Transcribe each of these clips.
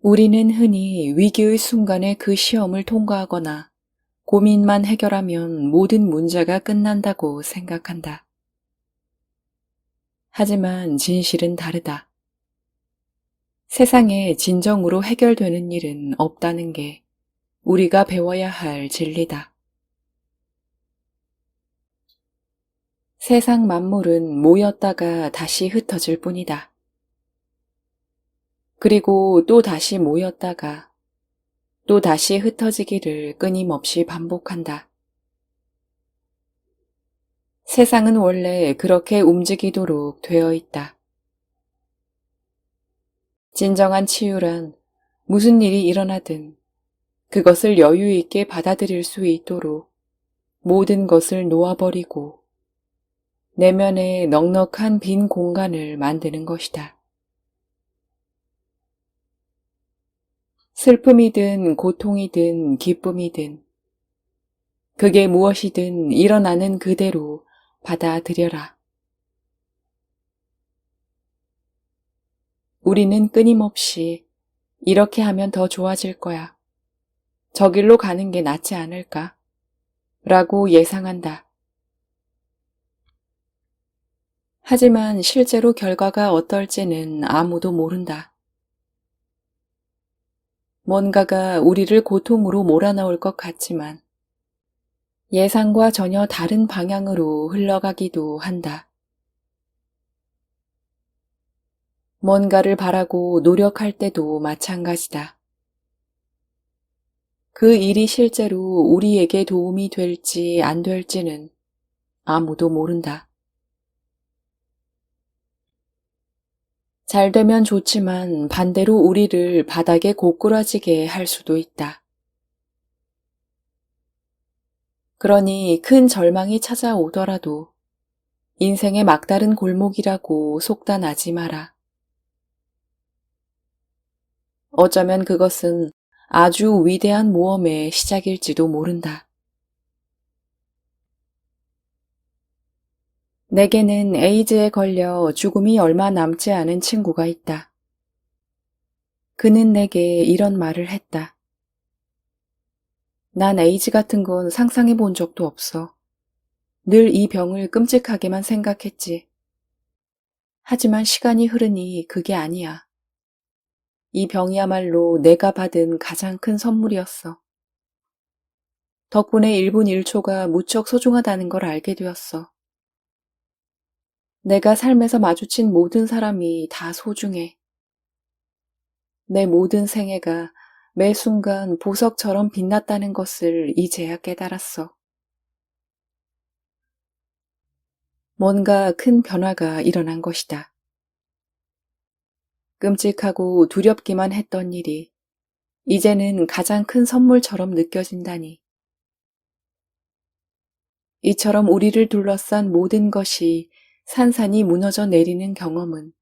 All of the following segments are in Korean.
우리는 흔히 위기의 순간에 그 시험을 통과하거나 고민만 해결하면 모든 문제가 끝난다고 생각한다. 하지만 진실은 다르다. 세상에 진정으로 해결되는 일은 없다는 게 우리가 배워야 할 진리다. 세상 만물은 모였다가 다시 흩어질 뿐이다. 그리고 또 다시 모였다가 또 다시 흩어지기를 끊임없이 반복한다. 세상은 원래 그렇게 움직이도록 되어 있다. 진정한 치유란 무슨 일이 일어나든 그것을 여유 있게 받아들일 수 있도록 모든 것을 놓아버리고 내면에 넉넉한 빈 공간을 만드는 것이다. 슬픔이든 고통이든 기쁨이든 그게 무엇이든 일어나는 그대로 받아들여라. 우리는 끊임없이 이렇게 하면 더 좋아질 거야. 저길로 가는 게 낫지 않을까? 라고 예상한다. 하지만 실제로 결과가 어떨지는 아무도 모른다. 뭔가가 우리를 고통으로 몰아넣을 것 같지만 예상과 전혀 다른 방향으로 흘러가기도 한다. 뭔가를 바라고 노력할 때도 마찬가지다. 그 일이 실제로 우리에게 도움이 될지 안 될지는 아무도 모른다. 잘 되면 좋지만 반대로 우리를 바닥에 고꾸라지게 할 수도 있다. 그러니 큰 절망이 찾아오더라도 인생의 막다른 골목이라고 속단하지 마라. 어쩌면 그것은 아주 위대한 모험의 시작일지도 모른다. 내게는 에이즈에 걸려 죽음이 얼마 남지 않은 친구가 있다. 그는 내게 이런 말을 했다. 난 에이즈 같은 건 상상해 본 적도 없어. 늘 이 병을 끔찍하게만 생각했지. 하지만 시간이 흐르니 그게 아니야. 이 병이야말로 내가 받은 가장 큰 선물이었어. 덕분에 1분 1초가 무척 소중하다는 걸 알게 되었어. 내가 삶에서 마주친 모든 사람이 다 소중해. 내 모든 생애가 매 순간 보석처럼 빛났다는 것을 이제야 깨달았어. 뭔가 큰 변화가 일어난 것이다. 끔찍하고 두렵기만 했던 일이 이제는 가장 큰 선물처럼 느껴진다니. 이처럼 우리를 둘러싼 모든 것이 산산이 무너져 내리는 경험은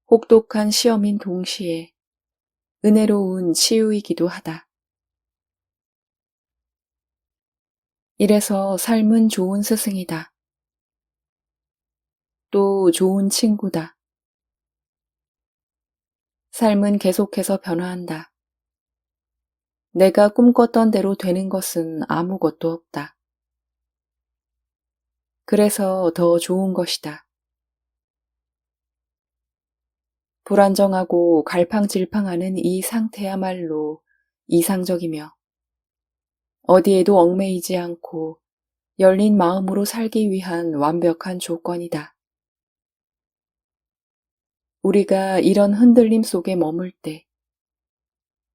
혹독한 시험인 동시에 은혜로운 치유이기도 하다. 이래서 삶은 좋은 스승이다. 또 좋은 친구다. 삶은 계속해서 변화한다. 내가 꿈꿨던 대로 되는 것은 아무것도 없다. 그래서 더 좋은 것이다. 불안정하고 갈팡질팡하는 이 상태야말로 이상적이며 어디에도 얽매이지 않고 열린 마음으로 살기 위한 완벽한 조건이다. 우리가 이런 흔들림 속에 머물 때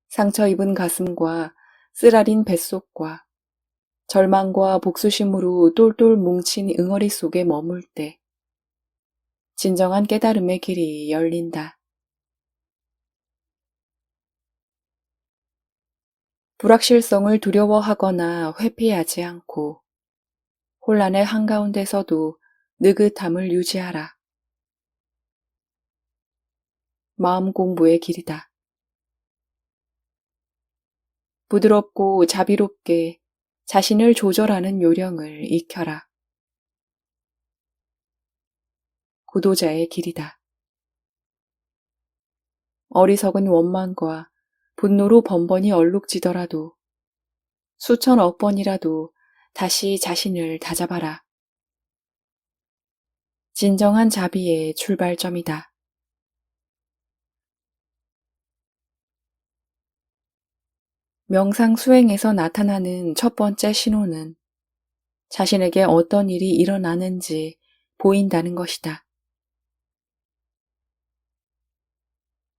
상처 입은 가슴과 쓰라린 뱃속과 절망과 복수심으로 똘똘 뭉친 응어리 속에 머물 때 진정한 깨달음의 길이 열린다. 불확실성을 두려워하거나 회피하지 않고 혼란의 한가운데서도 느긋함을 유지하라. 마음 공부의 길이다. 부드럽고 자비롭게 자신을 조절하는 요령을 익혀라. 구도자의 길이다. 어리석은 원망과 분노로 번번이 얼룩지더라도 수천억 번이라도 다시 자신을 다잡아라. 진정한 자비의 출발점이다. 명상 수행에서 나타나는 첫 번째 신호는 자신에게 어떤 일이 일어나는지 보인다는 것이다.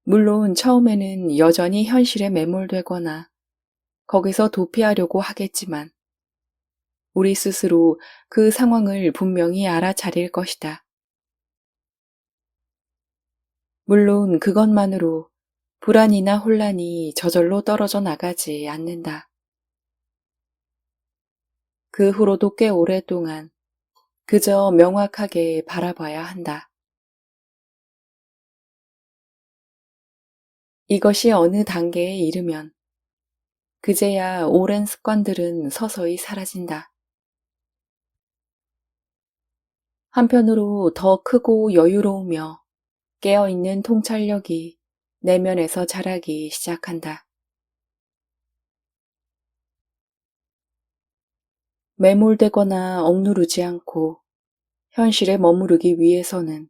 물론 처음에는 여전히 현실에 매몰되거나 거기서 도피하려고 하겠지만 우리 스스로 그 상황을 분명히 알아차릴 것이다. 물론 그것만으로 불안이나 혼란이 저절로 떨어져 나가지 않는다. 그 후로도 꽤 오랫동안 그저 명확하게 바라봐야 한다. 이것이 어느 단계에 이르면 그제야 오랜 습관들은 서서히 사라진다. 한편으로 더 크고 여유로우며 깨어있는 통찰력이 내면에서 자라기 시작한다. 매몰되거나 억누르지 않고 현실에 머무르기 위해서는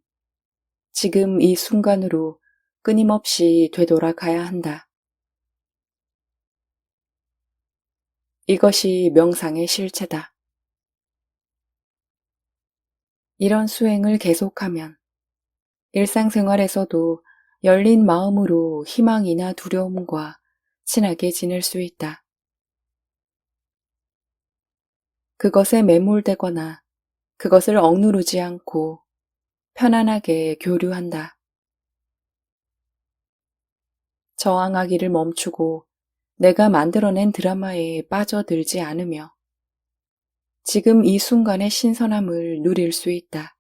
지금 이 순간으로 끊임없이 되돌아가야 한다. 이것이 명상의 실체다. 이런 수행을 계속하면 일상생활에서도 열린 마음으로 희망이나 두려움과 친하게 지낼 수 있다. 그것에 매몰되거나 그것을 억누르지 않고 편안하게 교류한다. 저항하기를 멈추고 내가 만들어낸 드라마에 빠져들지 않으며 지금 이 순간의 신선함을 누릴 수 있다.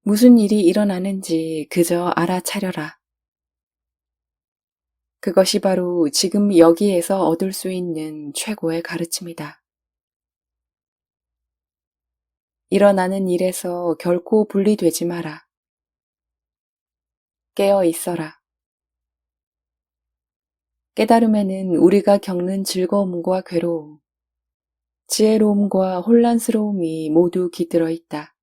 무슨 일이 일어나는지 그저 알아차려라. 그것이 바로 지금 여기에서 얻을 수 있는 최고의 가르침이다. 일어나는 일에서 결코 분리되지 마라. 깨어 있어라. 깨달음에는 우리가 겪는 즐거움과 괴로움, 지혜로움과 혼란스러움이 모두 깃들어 있다.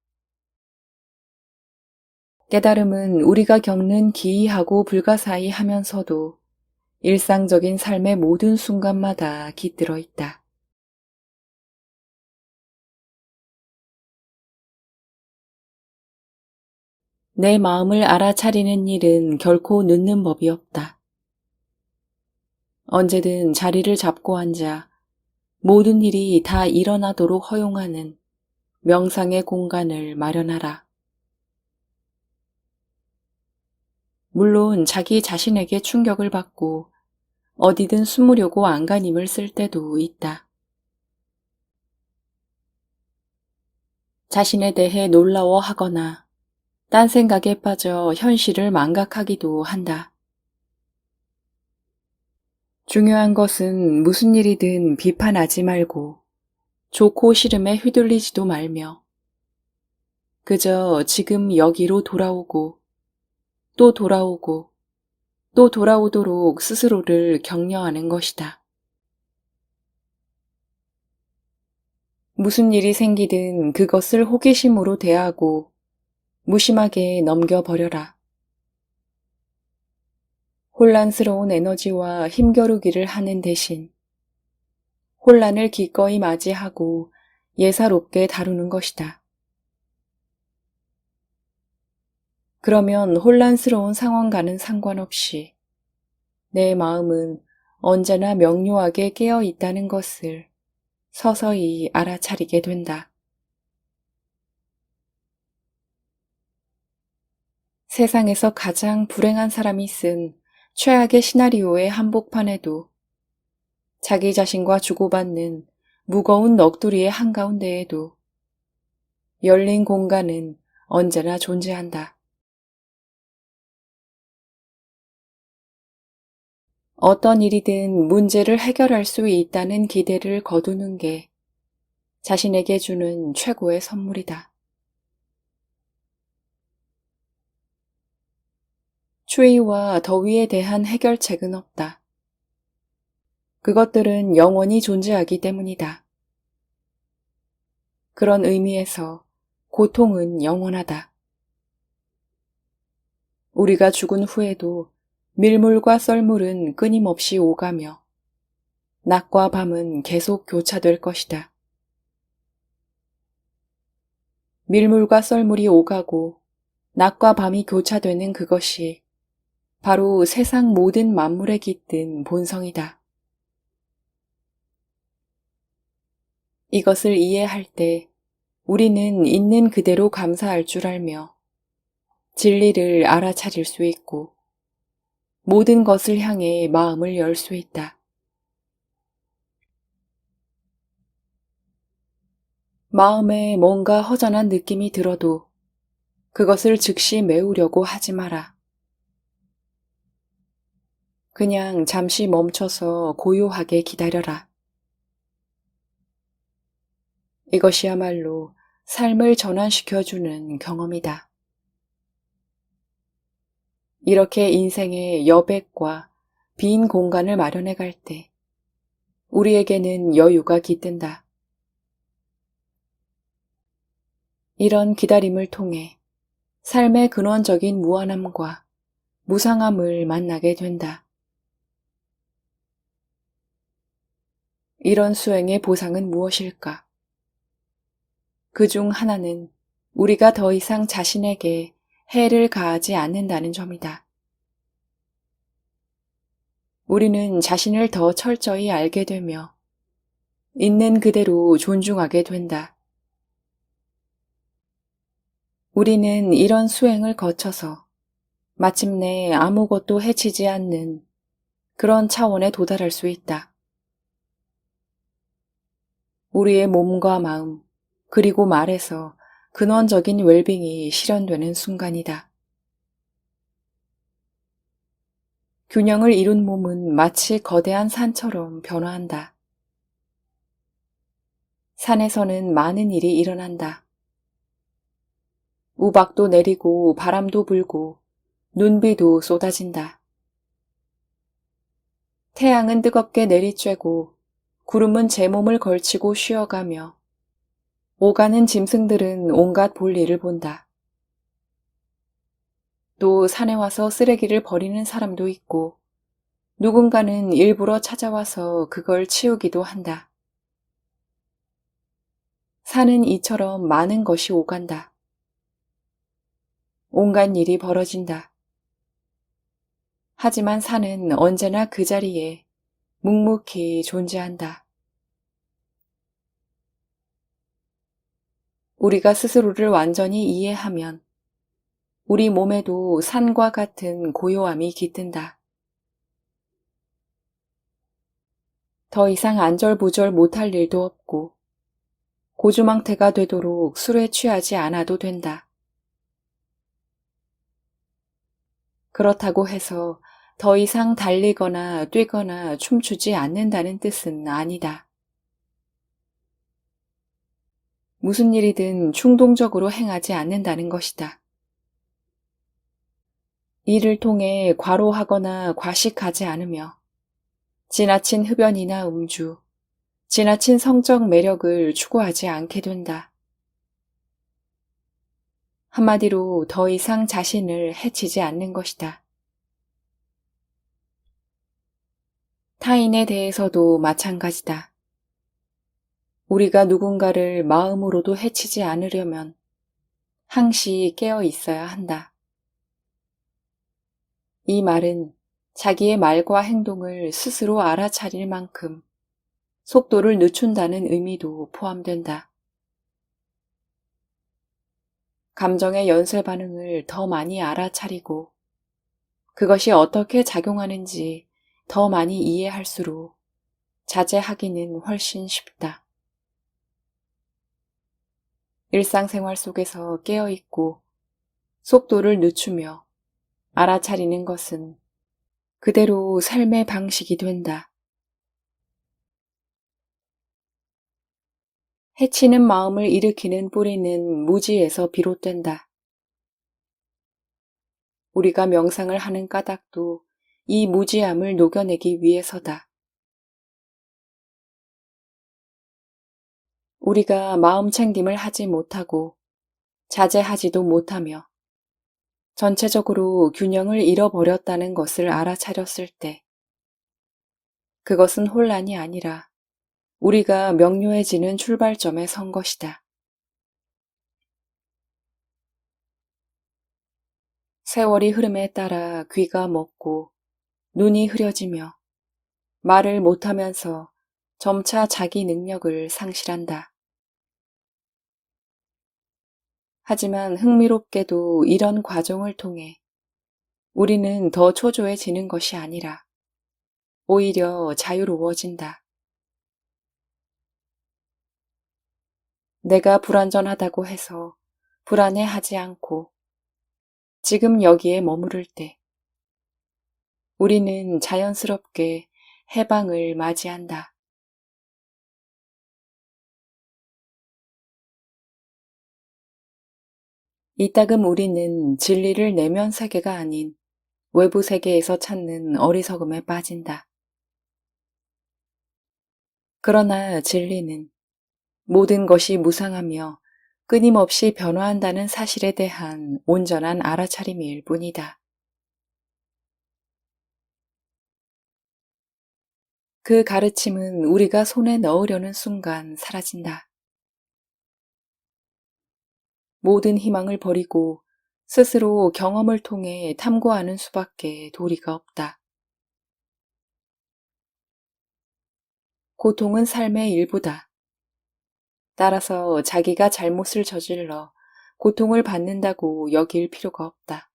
깨달음은 우리가 겪는 기이하고 불가사의하면서도 일상적인 삶의 모든 순간마다 깃들어 있다. 내 마음을 알아차리는 일은 결코 늦는 법이 없다. 언제든 자리를 잡고 앉아 모든 일이 다 일어나도록 허용하는 명상의 공간을 마련하라. 물론 자기 자신에게 충격을 받고 어디든 숨으려고 안간힘을 쓸 때도 있다. 자신에 대해 놀라워하거나 딴 생각에 빠져 현실을 망각하기도 한다. 중요한 것은 무슨 일이든 비판하지 말고 좋고 싫음에 휘둘리지도 말며 그저 지금 여기로 돌아오고 또 돌아오고 또 돌아오도록 스스로를 격려하는 것이다. 무슨 일이 생기든 그것을 호기심으로 대하고 무심하게 넘겨버려라. 혼란스러운 에너지와 힘겨루기를 하는 대신 혼란을 기꺼이 맞이하고 예사롭게 다루는 것이다. 그러면 혼란스러운 상황과는 상관없이 내 마음은 언제나 명료하게 깨어 있다는 것을 서서히 알아차리게 된다. 세상에서 가장 불행한 사람이 쓴 최악의 시나리오의 한복판에도 자기 자신과 주고받는 무거운 넋두리의 한가운데에도 열린 공간은 언제나 존재한다. 어떤 일이든 문제를 해결할 수 있다는 기대를 거두는 게 자신에게 주는 최고의 선물이다. 추위와 더위에 대한 해결책은 없다. 그것들은 영원히 존재하기 때문이다. 그런 의미에서 고통은 영원하다. 우리가 죽은 후에도 밀물과 썰물은 끊임없이 오가며 낮과 밤은 계속 교차될 것이다. 밀물과 썰물이 오가고 낮과 밤이 교차되는 그것이 바로 세상 모든 만물에 깃든 본성이다. 이것을 이해할 때 우리는 있는 그대로 감사할 줄 알며 진리를 알아차릴 수 있고 모든 것을 향해 마음을 열 수 있다. 마음에 뭔가 허전한 느낌이 들어도 그것을 즉시 메우려고 하지 마라. 그냥 잠시 멈춰서 고요하게 기다려라. 이것이야말로 삶을 전환시켜주는 경험이다. 이렇게 인생의 여백과 빈 공간을 마련해 갈 때 우리에게는 여유가 깃든다. 이런 기다림을 통해 삶의 근원적인 무한함과 무상함을 만나게 된다. 이런 수행의 보상은 무엇일까? 그 중 하나는 우리가 더 이상 자신에게 해를 가하지 않는다는 점이다. 우리는 자신을 더 철저히 알게 되며 있는 그대로 존중하게 된다. 우리는 이런 수행을 거쳐서 마침내 아무것도 해치지 않는 그런 차원에 도달할 수 있다. 우리의 몸과 마음, 그리고 말에서 근원적인 웰빙이 실현되는 순간이다. 균형을 이룬 몸은 마치 거대한 산처럼 변화한다. 산에서는 많은 일이 일어난다. 우박도 내리고 바람도 불고 눈비도 쏟아진다. 태양은 뜨겁게 내리쬐고 구름은 제 몸을 걸치고 쉬어가며 오가는 짐승들은 온갖 볼일을 본다. 또 산에 와서 쓰레기를 버리는 사람도 있고 누군가는 일부러 찾아와서 그걸 치우기도 한다. 산은 이처럼 많은 것이 오간다. 온갖 일이 벌어진다. 하지만 산은 언제나 그 자리에 묵묵히 존재한다. 우리가 스스로를 완전히 이해하면 우리 몸에도 산과 같은 고요함이 깃든다. 더 이상 안절부절 못할 일도 없고 고주망태가 되도록 술에 취하지 않아도 된다. 그렇다고 해서 더 이상 달리거나 뛰거나 춤추지 않는다는 뜻은 아니다. 무슨 일이든 충동적으로 행하지 않는다는 것이다. 이를 통해 과로하거나 과식하지 않으며 지나친 흡연이나 음주, 지나친 성적 매력을 추구하지 않게 된다. 한마디로 더 이상 자신을 해치지 않는 것이다. 타인에 대해서도 마찬가지다. 우리가 누군가를 마음으로도 해치지 않으려면 항시 깨어 있어야 한다. 이 말은 자기의 말과 행동을 스스로 알아차릴 만큼 속도를 늦춘다는 의미도 포함된다. 감정의 연쇄 반응을 더 많이 알아차리고 그것이 어떻게 작용하는지 더 많이 이해할수록 자제하기는 훨씬 쉽다. 일상생활 속에서 깨어있고 속도를 늦추며 알아차리는 것은 그대로 삶의 방식이 된다. 해치는 마음을 일으키는 뿌리는 무지에서 비롯된다. 우리가 명상을 하는 까닭도 이 무지함을 녹여내기 위해서다. 우리가 마음 챙김을 하지 못하고 자제하지도 못하며 전체적으로 균형을 잃어버렸다는 것을 알아차렸을 때 그것은 혼란이 아니라 우리가 명료해지는 출발점에 선 것이다. 세월이 흐름에 따라 귀가 먹고 눈이 흐려지며 말을 못하면서 점차 자기 능력을 상실한다. 하지만 흥미롭게도 이런 과정을 통해 우리는 더 초조해지는 것이 아니라 오히려 자유로워진다. 내가 불완전하다고 해서 불안해하지 않고 지금 여기에 머무를 때 우리는 자연스럽게 해방을 맞이한다. 이따금 우리는 진리를 내면 세계가 아닌 외부 세계에서 찾는 어리석음에 빠진다. 그러나 진리는 모든 것이 무상하며 끊임없이 변화한다는 사실에 대한 온전한 알아차림일 뿐이다. 그 가르침은 우리가 손에 넣으려는 순간 사라진다. 모든 희망을 버리고 스스로 경험을 통해 탐구하는 수밖에 도리가 없다. 고통은 삶의 일부다. 따라서 자기가 잘못을 저질러 고통을 받는다고 여길 필요가 없다.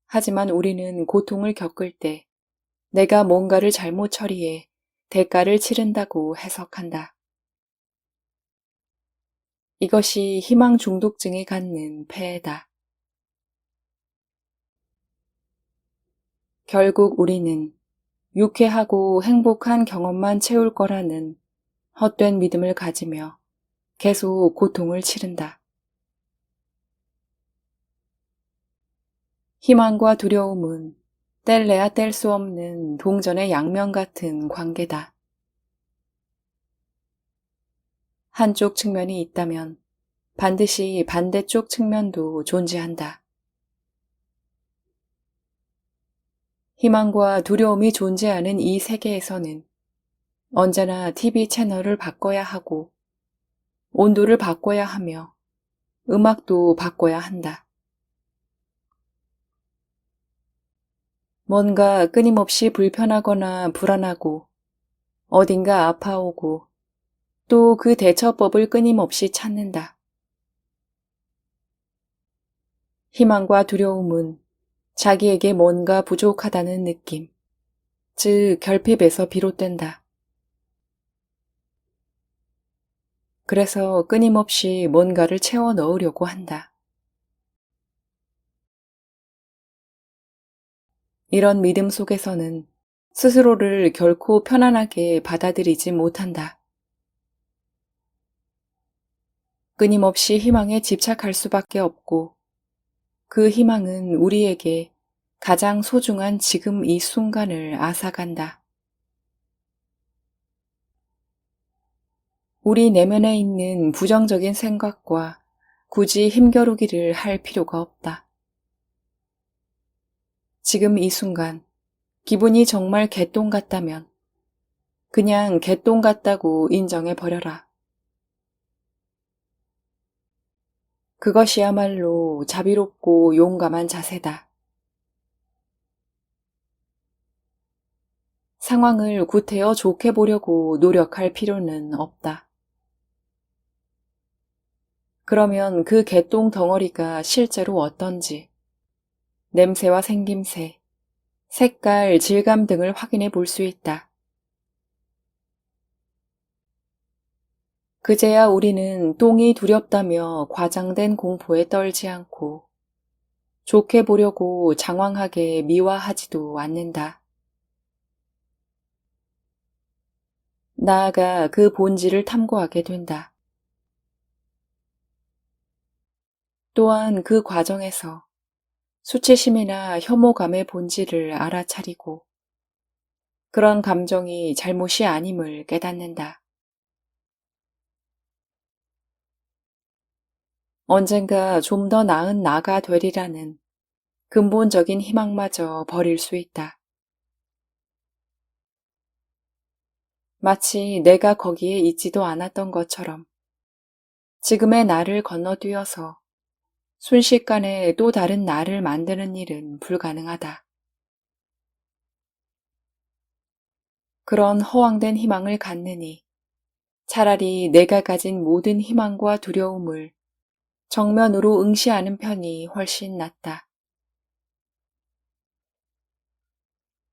하지만 우리는 고통을 겪을 때 내가 뭔가를 잘못 처리해 대가를 치른다고 해석한다. 이것이 희망 중독증이 갖는 폐해다. 결국 우리는 유쾌하고 행복한 경험만 채울 거라는 헛된 믿음을 가지며 계속 고통을 치른다. 희망과 두려움은 뗄래야 뗄 수 없는 동전의 양면 같은 관계다. 한쪽 측면이 있다면 반드시 반대쪽 측면도 존재한다. 희망과 두려움이 존재하는 이 세계에서는 언제나 TV 채널을 바꿔야 하고 온도를 바꿔야 하며 음악도 바꿔야 한다. 뭔가 끊임없이 불편하거나 불안하고 어딘가 아파오고 또 그 대처법을 끊임없이 찾는다. 희망과 두려움은 자기에게 뭔가 부족하다는 느낌, 즉 결핍에서 비롯된다. 그래서 끊임없이 뭔가를 채워 넣으려고 한다. 이런 믿음 속에서는 스스로를 결코 편안하게 받아들이지 못한다. 끊임없이 희망에 집착할 수밖에 없고 그 희망은 우리에게 가장 소중한 지금 이 순간을 앗아간다. 우리 내면에 있는 부정적인 생각과 굳이 힘겨루기를 할 필요가 없다. 지금 이 순간 기분이 정말 개똥 같다면 그냥 개똥 같다고 인정해 버려라. 그것이야말로 자비롭고 용감한 자세다. 상황을 구태여 좋게 보려고 노력할 필요는 없다. 그러면 그 개똥 덩어리가 실제로 어떤지 냄새와 생김새, 색깔, 질감 등을 확인해 볼 수 있다. 그제야 우리는 똥이 두렵다며 과장된 공포에 떨지 않고 좋게 보려고 장황하게 미화하지도 않는다. 나아가 그 본질을 탐구하게 된다. 또한 그 과정에서 수치심이나 혐오감의 본질을 알아차리고 그런 감정이 잘못이 아님을 깨닫는다. 언젠가 좀 더 나은 나가 되리라는 근본적인 희망마저 버릴 수 있다. 마치 내가 거기에 있지도 않았던 것처럼 지금의 나를 건너뛰어서 순식간에 또 다른 나를 만드는 일은 불가능하다. 그런 허황된 희망을 갖느니 차라리 내가 가진 모든 희망과 두려움을 정면으로 응시하는 편이 훨씬 낫다.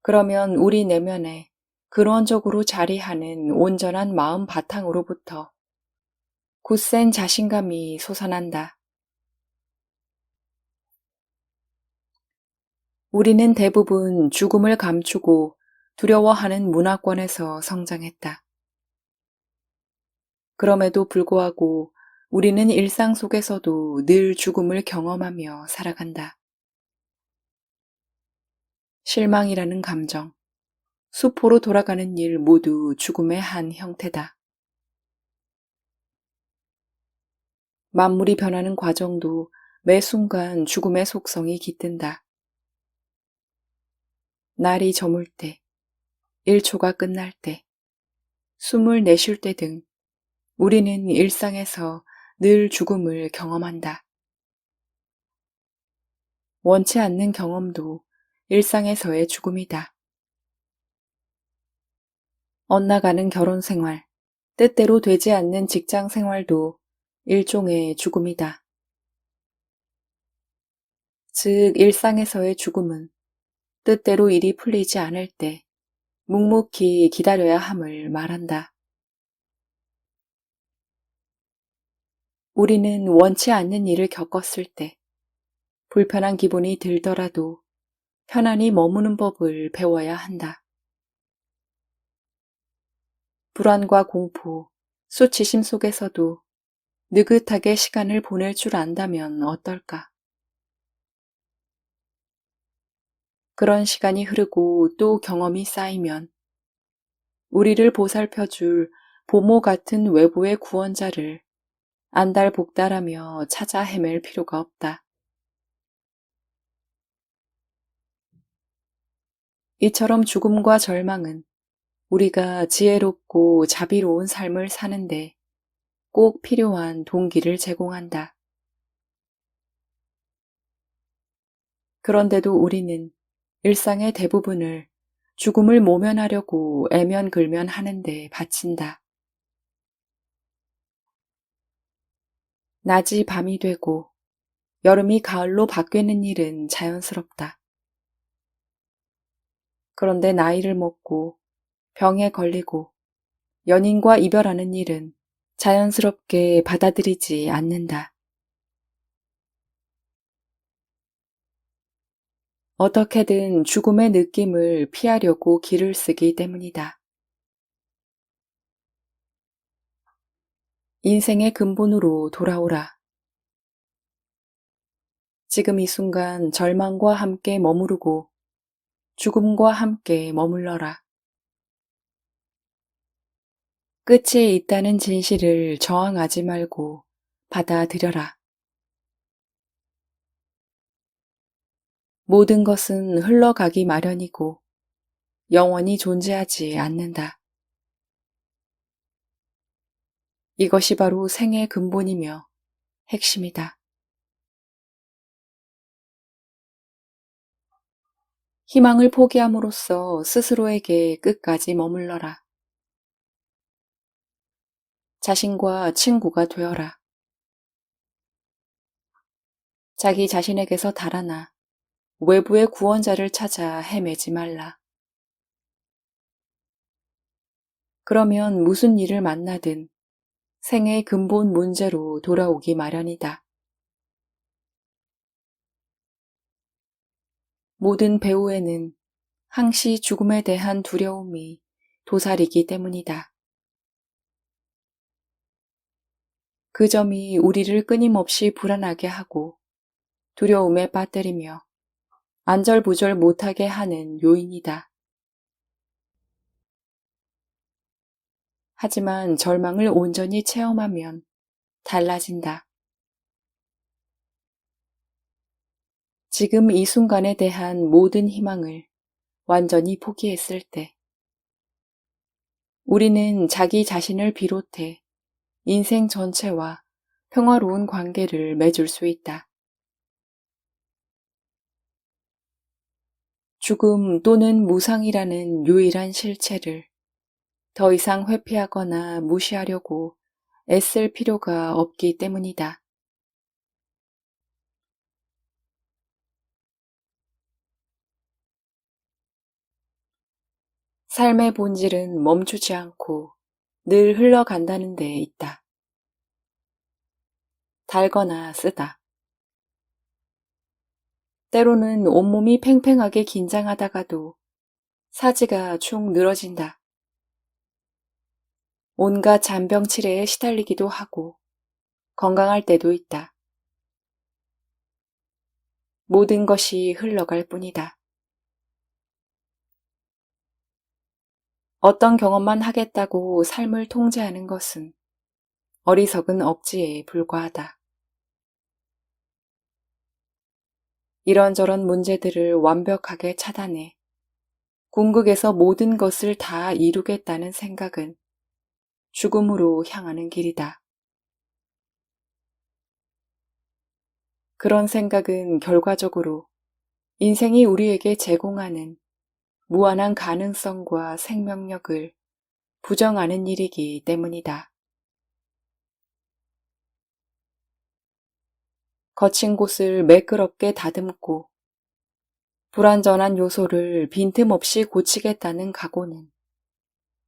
그러면 우리 내면에 근원적으로 자리하는 온전한 마음 바탕으로부터 굳센 자신감이 솟아난다. 우리는 대부분 죽음을 감추고 두려워하는 문화권에서 성장했다. 그럼에도 불구하고 우리는 일상 속에서도 늘 죽음을 경험하며 살아간다. 실망이라는 감정, 수포로 돌아가는 일 모두 죽음의 한 형태다. 만물이 변하는 과정도 매 순간 죽음의 속성이 깃든다. 날이 저물 때, 1초가 끝날 때, 숨을 내쉴 때 등 우리는 일상에서 늘 죽음을 경험한다. 원치 않는 경험도 일상에서의 죽음이다. 엇나가는 결혼 생활, 뜻대로 되지 않는 직장 생활도 일종의 죽음이다. 즉, 일상에서의 죽음은 뜻대로 일이 풀리지 않을 때 묵묵히 기다려야 함을 말한다. 우리는 원치 않는 일을 겪었을 때 불편한 기분이 들더라도 편안히 머무는 법을 배워야 한다. 불안과 공포, 수치심 속에서도 느긋하게 시간을 보낼 줄 안다면 어떨까? 그런 시간이 흐르고 또 경험이 쌓이면 우리를 보살펴줄 보모 같은 외부의 구원자를 안달복달하며 찾아 헤맬 필요가 없다. 이처럼 죽음과 절망은 우리가 지혜롭고 자비로운 삶을 사는데 꼭 필요한 동기를 제공한다. 그런데도 우리는 일상의 대부분을 죽음을 모면하려고 애면글면 하는데 바친다. 낮이 밤이 되고 여름이 가을로 바뀌는 일은 자연스럽다. 그런데 나이를 먹고 병에 걸리고 연인과 이별하는 일은 자연스럽게 받아들이지 않는다. 어떻게든 죽음의 느낌을 피하려고 길을 쓰기 때문이다. 인생의 근본으로 돌아오라. 지금 이 순간 절망과 함께 머무르고 죽음과 함께 머물러라. 끝이 있다는 진실을 저항하지 말고 받아들여라. 모든 것은 흘러가기 마련이고 영원히 존재하지 않는다. 이것이 바로 생의 근본이며 핵심이다. 희망을 포기함으로써 스스로에게 끝까지 머물러라. 자신과 친구가 되어라. 자기 자신에게서 달아나 외부의 구원자를 찾아 헤매지 말라. 그러면 무슨 일을 만나든 생의 근본 문제로 돌아오기 마련이다. 모든 배우에는 항시 죽음에 대한 두려움이 도사리기 때문이다. 그 점이 우리를 끊임없이 불안하게 하고 두려움에 빠뜨리며 안절부절 못하게 하는 요인이다. 하지만 절망을 온전히 체험하면 달라진다. 지금 이 순간에 대한 모든 희망을 완전히 포기했을 때, 우리는 자기 자신을 비롯해 인생 전체와 평화로운 관계를 맺을 수 있다. 죽음 또는 무상이라는 유일한 실체를 더 이상 회피하거나 무시하려고 애쓸 필요가 없기 때문이다. 삶의 본질은 멈추지 않고 늘 흘러간다는 데 있다. 달거나 쓰다. 때로는 온몸이 팽팽하게 긴장하다가도 사지가 축 늘어진다. 온갖 잔병치레에 시달리기도 하고 건강할 때도 있다. 모든 것이 흘러갈 뿐이다. 어떤 경험만 하겠다고 삶을 통제하는 것은 어리석은 억지에 불과하다. 이런저런 문제들을 완벽하게 차단해 궁극에서 모든 것을 다 이루겠다는 생각은 죽음으로 향하는 길이다. 그런 생각은 결과적으로 인생이 우리에게 제공하는 무한한 가능성과 생명력을 부정하는 일이기 때문이다. 거친 곳을 매끄럽게 다듬고 불완전한 요소를 빈틈없이 고치겠다는 각오는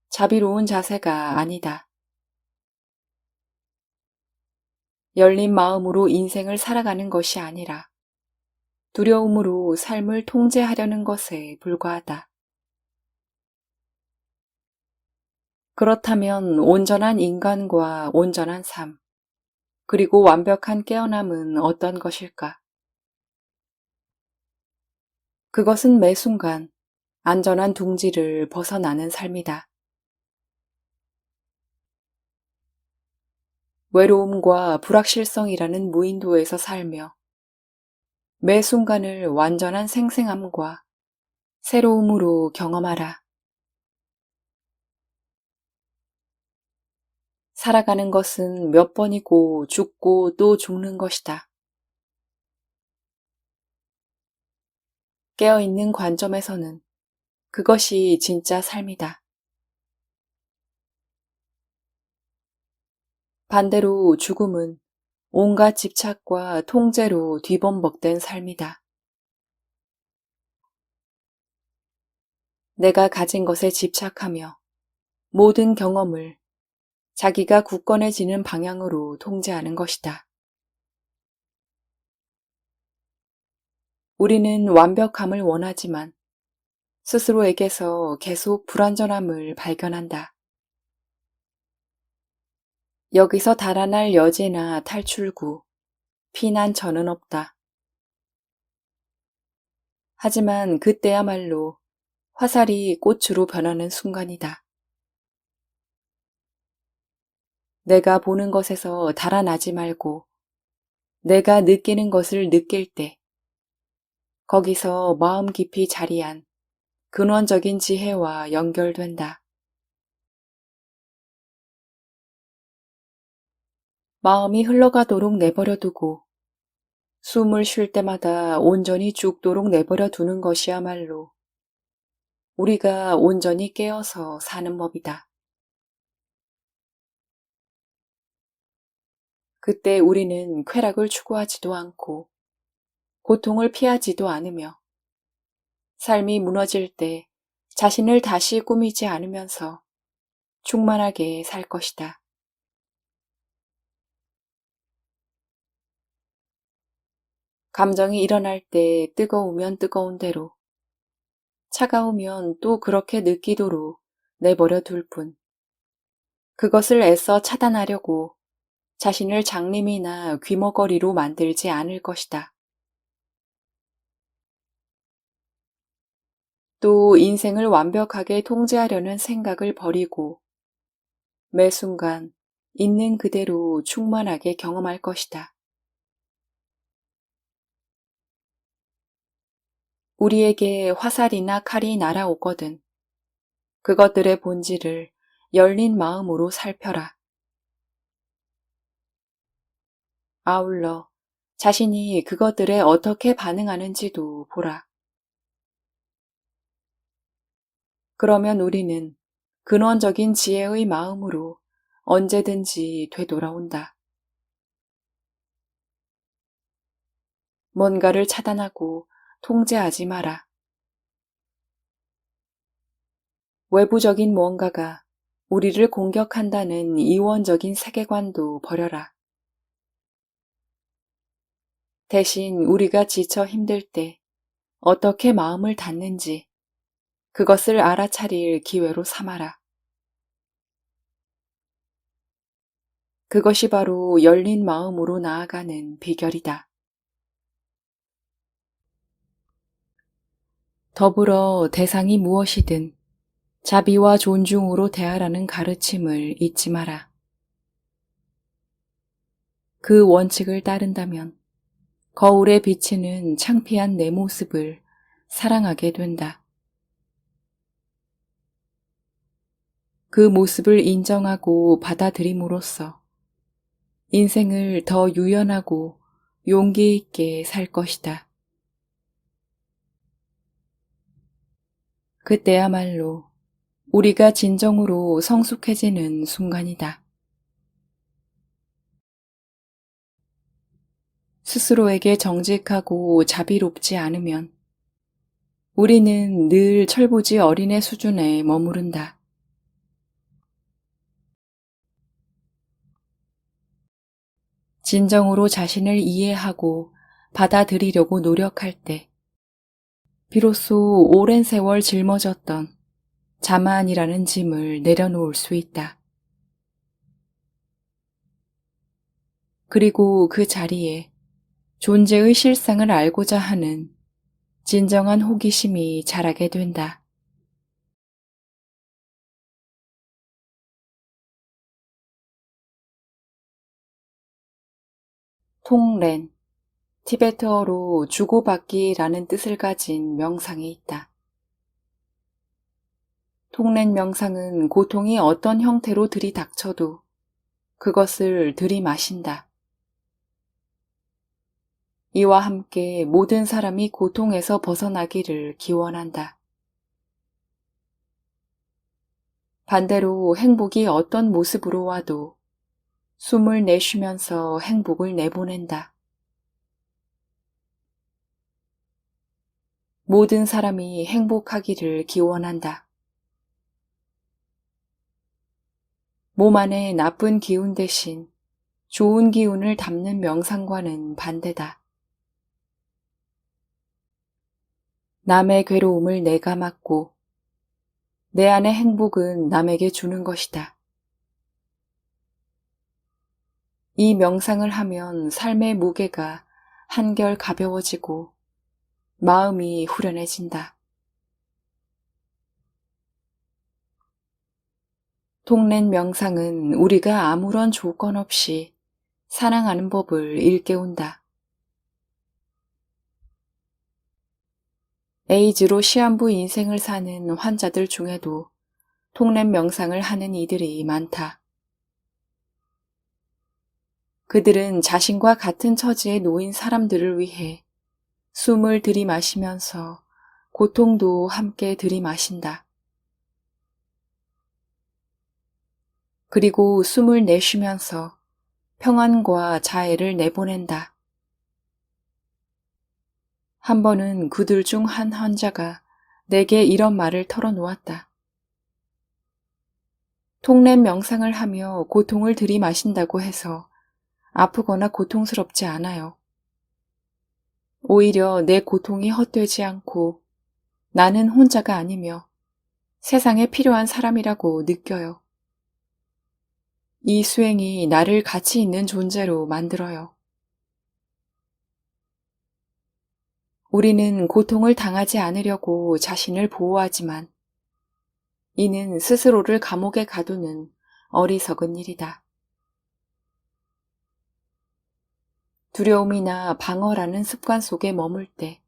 자비로운 자세가 아니다. 열린 마음으로 인생을 살아가는 것이 아니라 두려움으로 삶을 통제하려는 것에 불과하다. 그렇다면 온전한 인간과 온전한 삶, 그리고 완벽한 깨어남은 어떤 것일까? 그것은 매 순간 안전한 둥지를 벗어나는 삶이다. 외로움과 불확실성이라는 무인도에서 살며 매 순간을 완전한 생생함과 새로움으로 경험하라. 살아가는 것은 몇 번이고 죽고 또 죽는 것이다. 깨어있는 관점에서는 그것이 진짜 삶이다. 반대로 죽음은 온갖 집착과 통제로 뒤범벅된 삶이다. 내가 가진 것에 집착하며 모든 경험을 자기가 굳건해지는 방향으로 통제하는 것이다. 우리는 완벽함을 원하지만 스스로에게서 계속 불완전함을 발견한다. 여기서 달아날 여지나 탈출구, 피난처는 없다. 하지만 그때야말로 화살이 꽃으로 변하는 순간이다. 내가 보는 것에서 달아나지 말고 내가 느끼는 것을 느낄 때 거기서 마음 깊이 자리한 근원적인 지혜와 연결된다. 마음이 흘러가도록 내버려 두고 숨을 쉴 때마다 온전히 죽도록 내버려 두는 것이야말로 우리가 온전히 깨어서 사는 법이다. 그때 우리는 쾌락을 추구하지도 않고 고통을 피하지도 않으며 삶이 무너질 때 자신을 다시 꾸미지 않으면서 충만하게 살 것이다. 감정이 일어날 때 뜨거우면 뜨거운 대로, 차가우면 또 그렇게 느끼도록 내버려 둘 뿐. 그것을 애써 차단하려고 자신을 장님이나 귀머거리로 만들지 않을 것이다. 또 인생을 완벽하게 통제하려는 생각을 버리고 매 순간 있는 그대로 충만하게 경험할 것이다. 우리에게 화살이나 칼이 날아오거든 그것들의 본질을 열린 마음으로 살펴라. 아울러 자신이 그것들에 어떻게 반응하는지도 보라. 그러면 우리는 근원적인 지혜의 마음으로 언제든지 되돌아온다. 뭔가를 차단하고 통제하지 마라. 외부적인 무언가가 우리를 공격한다는 이원적인 세계관도 버려라. 대신 우리가 지쳐 힘들 때 어떻게 마음을 닫는지 그것을 알아차릴 기회로 삼아라. 그것이 바로 열린 마음으로 나아가는 비결이다. 더불어 대상이 무엇이든 자비와 존중으로 대하라는 가르침을 잊지 마라. 그 원칙을 따른다면 거울에 비치는 창피한 내 모습을 사랑하게 된다. 그 모습을 인정하고 받아들임으로써 인생을 더 유연하고 용기 있게 살 것이다. 그때야말로 우리가 진정으로 성숙해지는 순간이다. 스스로에게 정직하고 자비롭지 않으면 우리는 늘 철부지 어린애 수준에 머무른다. 진정으로 자신을 이해하고 받아들이려고 노력할 때 비로소 오랜 세월 짊어졌던 자만이라는 짐을 내려놓을 수 있다. 그리고 그 자리에 존재의 실상을 알고자 하는 진정한 호기심이 자라게 된다. 통렌, 티베트어로 주고받기라는 뜻을 가진 명상이 있다. 통렌 명상은 고통이 어떤 형태로 들이닥쳐도 그것을 들이마신다. 이와 함께 모든 사람이 고통에서 벗어나기를 기원한다. 반대로 행복이 어떤 모습으로 와도 숨을 내쉬면서 행복을 내보낸다. 모든 사람이 행복하기를 기원한다. 몸 안에 나쁜 기운 대신 좋은 기운을 담는 명상과는 반대다. 남의 괴로움을 내가 맡고 내 안의 행복은 남에게 주는 것이다. 이 명상을 하면 삶의 무게가 한결 가벼워지고 마음이 후련해진다. 통렌 명상은 우리가 아무런 조건 없이 사랑하는 법을 일깨운다. 에이즈로 시한부 인생을 사는 환자들 중에도 통렌 명상을 하는 이들이 많다. 그들은 자신과 같은 처지에 놓인 사람들을 위해 숨을 들이마시면서 고통도 함께 들이마신다. 그리고 숨을 내쉬면서 평안과 자애를 내보낸다. 한 번은 그들 중 한 환자가 내게 이런 말을 털어놓았다. 통렌 명상을 하며 고통을 들이마신다고 해서 아프거나 고통스럽지 않아요. 오히려 내 고통이 헛되지 않고 나는 혼자가 아니며 세상에 필요한 사람이라고 느껴요. 이 수행이 나를 가치 있는 존재로 만들어요. 우리는 고통을 당하지 않으려고 자신을 보호하지만 이는 스스로를 감옥에 가두는 어리석은 일이다. 두려움이나 방어라는 습관 속에 머물 때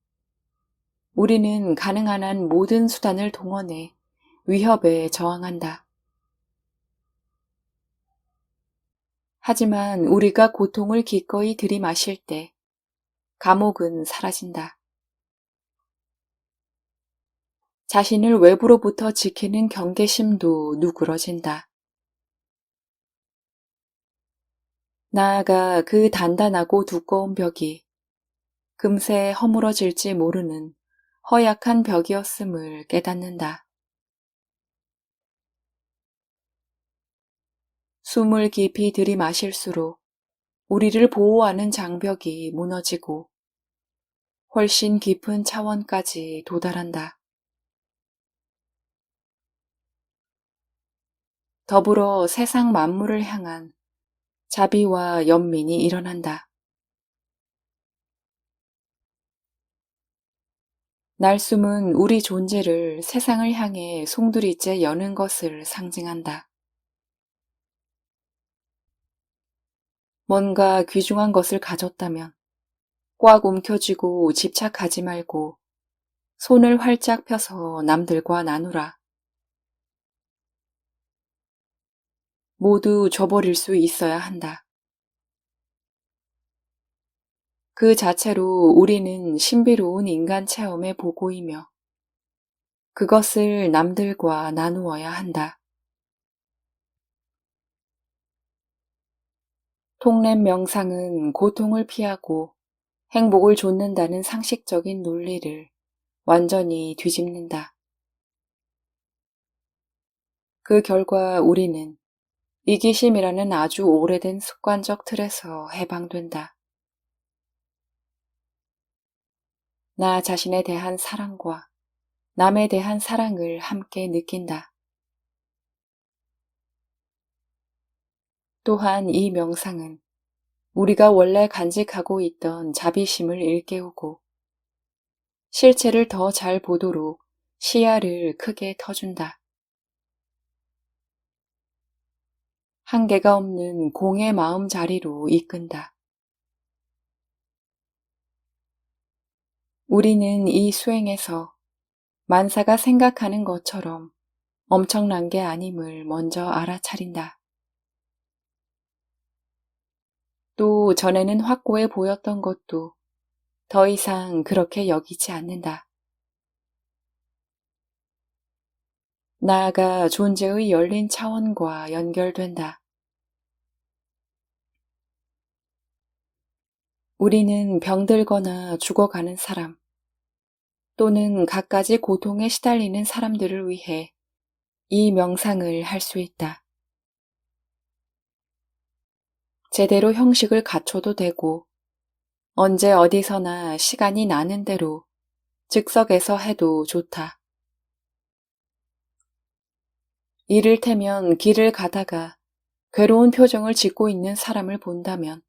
우리는 가능한 한 모든 수단을 동원해 위협에 저항한다. 하지만 우리가 고통을 기꺼이 들이마실 때 감옥은 사라진다. 자신을 외부로부터 지키는 경계심도 누그러진다. 나아가 그 단단하고 두꺼운 벽이 금세 허물어질지 모르는 허약한 벽이었음을 깨닫는다. 숨을 깊이 들이마실수록 우리를 보호하는 장벽이 무너지고 훨씬 깊은 차원까지 도달한다. 더불어 세상 만물을 향한 자비와 연민이 일어난다. 날숨은 우리 존재를 세상을 향해 송두리째 여는 것을 상징한다. 뭔가 귀중한 것을 가졌다면 꽉 움켜쥐고 집착하지 말고 손을 활짝 펴서 남들과 나누라. 모두 줘버릴 수 있어야 한다. 그 자체로 우리는 신비로운 인간 체험의 보고이며 그것을 남들과 나누어야 한다. 통랩 명상은 고통을 피하고 행복을 좇는다는 상식적인 논리를 완전히 뒤집는다. 그 결과 우리는 이기심이라는 아주 오래된 습관적 틀에서 해방된다. 나 자신에 대한 사랑과 남에 대한 사랑을 함께 느낀다. 또한 이 명상은 우리가 원래 간직하고 있던 자비심을 일깨우고 실체를 더 잘 보도록 시야를 크게 터준다. 한계가 없는 공의 마음 자리로 이끈다. 우리는 이 수행에서 만사가 생각하는 것처럼 엄청난 게 아님을 먼저 알아차린다. 또 전에는 확고해 보였던 것도 더 이상 그렇게 여기지 않는다. 나아가 존재의 열린 차원과 연결된다. 우리는 병들거나 죽어가는 사람 또는 갖가지 고통에 시달리는 사람들을 위해 이 명상을 할 수 있다. 제대로 형식을 갖춰도 되고 언제 어디서나 시간이 나는 대로 즉석에서 해도 좋다. 이를테면 길을 가다가 괴로운 표정을 짓고 있는 사람을 본다면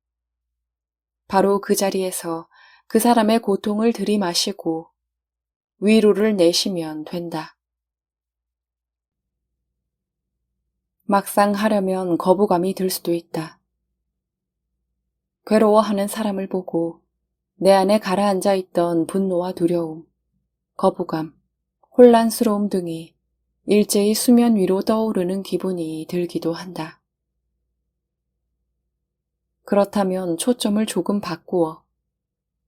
바로 그 자리에서 그 사람의 고통을 들이마시고 위로를 내쉬면 된다. 막상 하려면 거부감이 들 수도 있다. 괴로워하는 사람을 보고 내 안에 가라앉아 있던 분노와 두려움, 거부감, 혼란스러움 등이 일제히 수면 위로 떠오르는 기분이 들기도 한다. 그렇다면 초점을 조금 바꾸어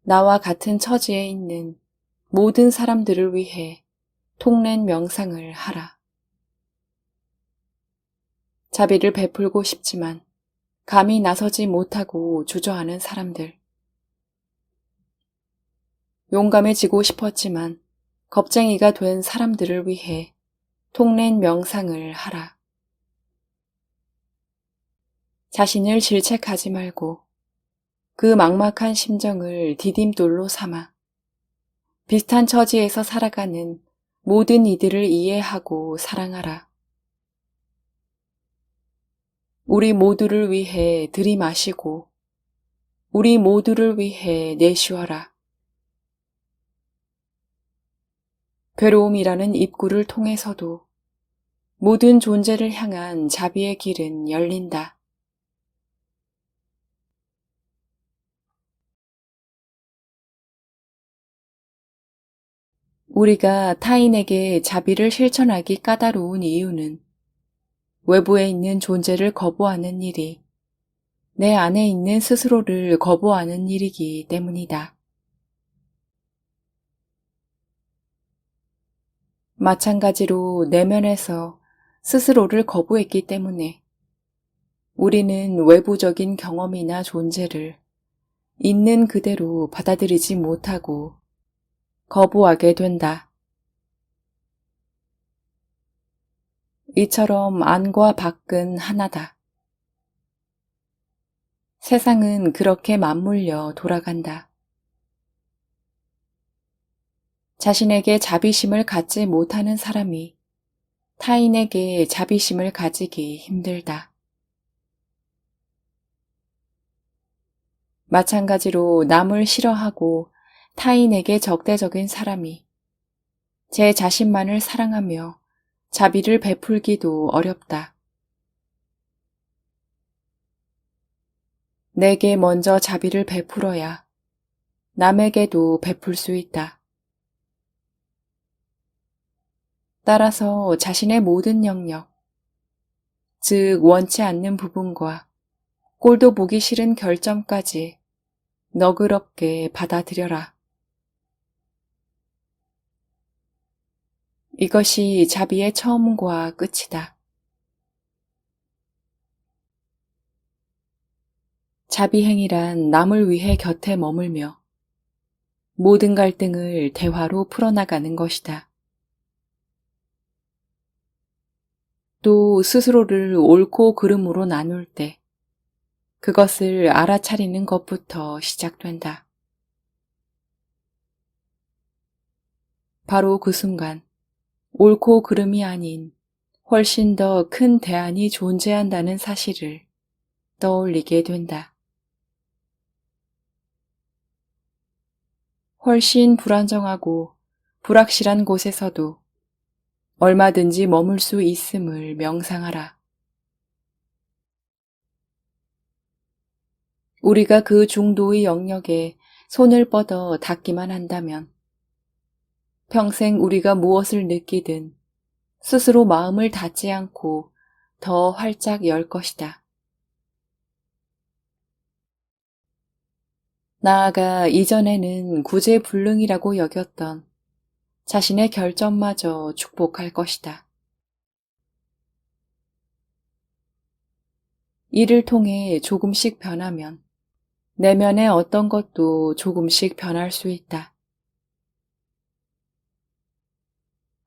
나와 같은 처지에 있는 모든 사람들을 위해 통례 명상을 하라. 자비를 베풀고 싶지만 감히 나서지 못하고 주저하는 사람들. 용감해지고 싶었지만 겁쟁이가 된 사람들을 위해 통례 명상을 하라. 자신을 질책하지 말고 그 막막한 심정을 디딤돌로 삼아 비슷한 처지에서 살아가는 모든 이들을 이해하고 사랑하라. 우리 모두를 위해 들이마시고 우리 모두를 위해 내쉬어라. 괴로움이라는 입구를 통해서도 모든 존재를 향한 자비의 길은 열린다. 우리가 타인에게 자비를 실천하기 까다로운 이유는 외부에 있는 존재를 거부하는 일이 내 안에 있는 스스로를 거부하는 일이기 때문이다. 마찬가지로 내면에서 스스로를 거부했기 때문에 우리는 외부적인 경험이나 존재를 있는 그대로 받아들이지 못하고 거부하게 된다. 이처럼 안과 밖은 하나다. 세상은 그렇게 맞물려 돌아간다. 자신에게 자비심을 갖지 못하는 사람이 타인에게 자비심을 가지기 힘들다. 마찬가지로 남을 싫어하고 타인에게 적대적인 사람이 제 자신만을 사랑하며 자비를 베풀기도 어렵다. 내게 먼저 자비를 베풀어야 남에게도 베풀 수 있다. 따라서 자신의 모든 영역, 즉 원치 않는 부분과 꼴도 보기 싫은 결점까지 너그럽게 받아들여라. 이것이 자비의 처음과 끝이다. 자비행위란 남을 위해 곁에 머물며 모든 갈등을 대화로 풀어나가는 것이다. 또 스스로를 옳고 그름으로 나눌 때 그것을 알아차리는 것부터 시작된다. 바로 그 순간 옳고 그름이 아닌 훨씬 더 큰 대안이 존재한다는 사실을 떠올리게 된다. 훨씬 불안정하고 불확실한 곳에서도 얼마든지 머물 수 있음을 명상하라. 우리가 그 중도의 영역에 손을 뻗어 닿기만 한다면 평생 우리가 무엇을 느끼든 스스로 마음을 닫지 않고 더 활짝 열 것이다. 나아가 이전에는 구제불능이라고 여겼던 자신의 결점마저 축복할 것이다. 이를 통해 조금씩 변하면 내면의 어떤 것도 조금씩 변할 수 있다.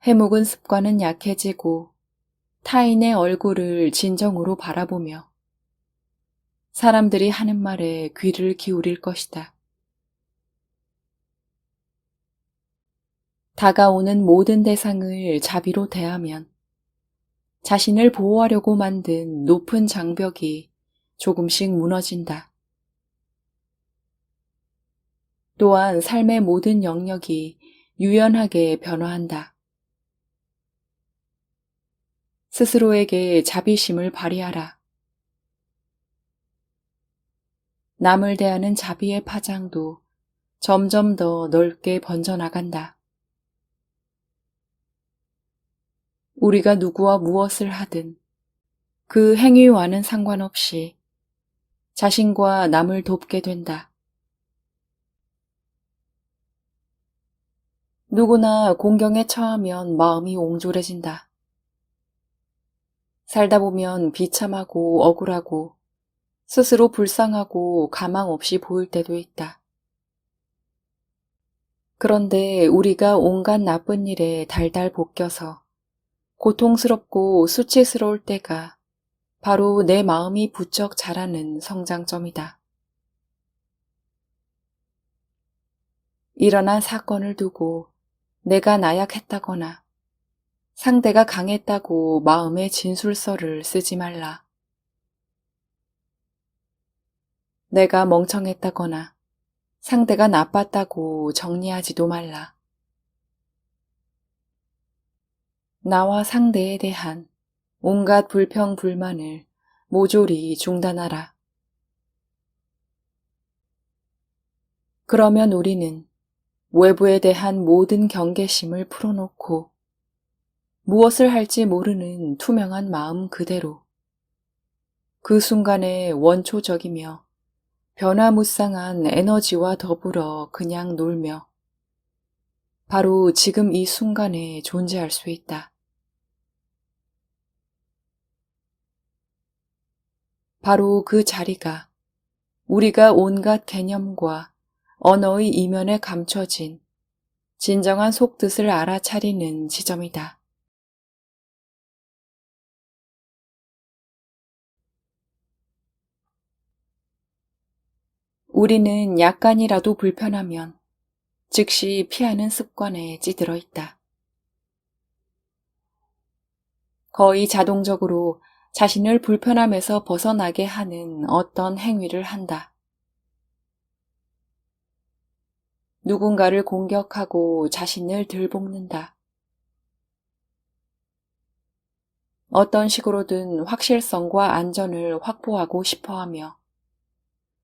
해묵은 습관은 약해지고 타인의 얼굴을 진정으로 바라보며 사람들이 하는 말에 귀를 기울일 것이다. 다가오는 모든 대상을 자비로 대하면 자신을 보호하려고 만든 높은 장벽이 조금씩 무너진다. 또한 삶의 모든 영역이 유연하게 변화한다. 스스로에게 자비심을 발휘하라. 남을 대하는 자비의 파장도 점점 더 넓게 번져나간다. 우리가 누구와 무엇을 하든 그 행위와는 상관없이 자신과 남을 돕게 된다. 누구나 공경에 처하면 마음이 옹졸해진다. 살다 보면 비참하고 억울하고 스스로 불쌍하고 가망 없이 보일 때도 있다. 그런데 우리가 온갖 나쁜 일에 달달 볶여서 고통스럽고 수치스러울 때가 바로 내 마음이 부쩍 자라는 성장점이다. 일어난 사건을 두고 내가 나약했다거나 상대가 강했다고 마음의 진술서를 쓰지 말라. 내가 멍청했다거나 상대가 나빴다고 정리하지도 말라. 나와 상대에 대한 온갖 불평, 불만을 모조리 중단하라. 그러면 우리는 외부에 대한 모든 경계심을 풀어놓고 무엇을 할지 모르는 투명한 마음 그대로 그 순간에 원초적이며 변화무쌍한 에너지와 더불어 그냥 놀며 바로 지금 이 순간에 존재할 수 있다. 바로 그 자리가 우리가 온갖 개념과 언어의 이면에 감춰진 진정한 속뜻을 알아차리는 지점이다. 우리는 약간이라도 불편하면 즉시 피하는 습관에 찌들어 있다. 거의 자동적으로 자신을 불편함에서 벗어나게 하는 어떤 행위를 한다. 누군가를 공격하고 자신을 들볶는다. 어떤 식으로든 확실성과 안전을 확보하고 싶어하며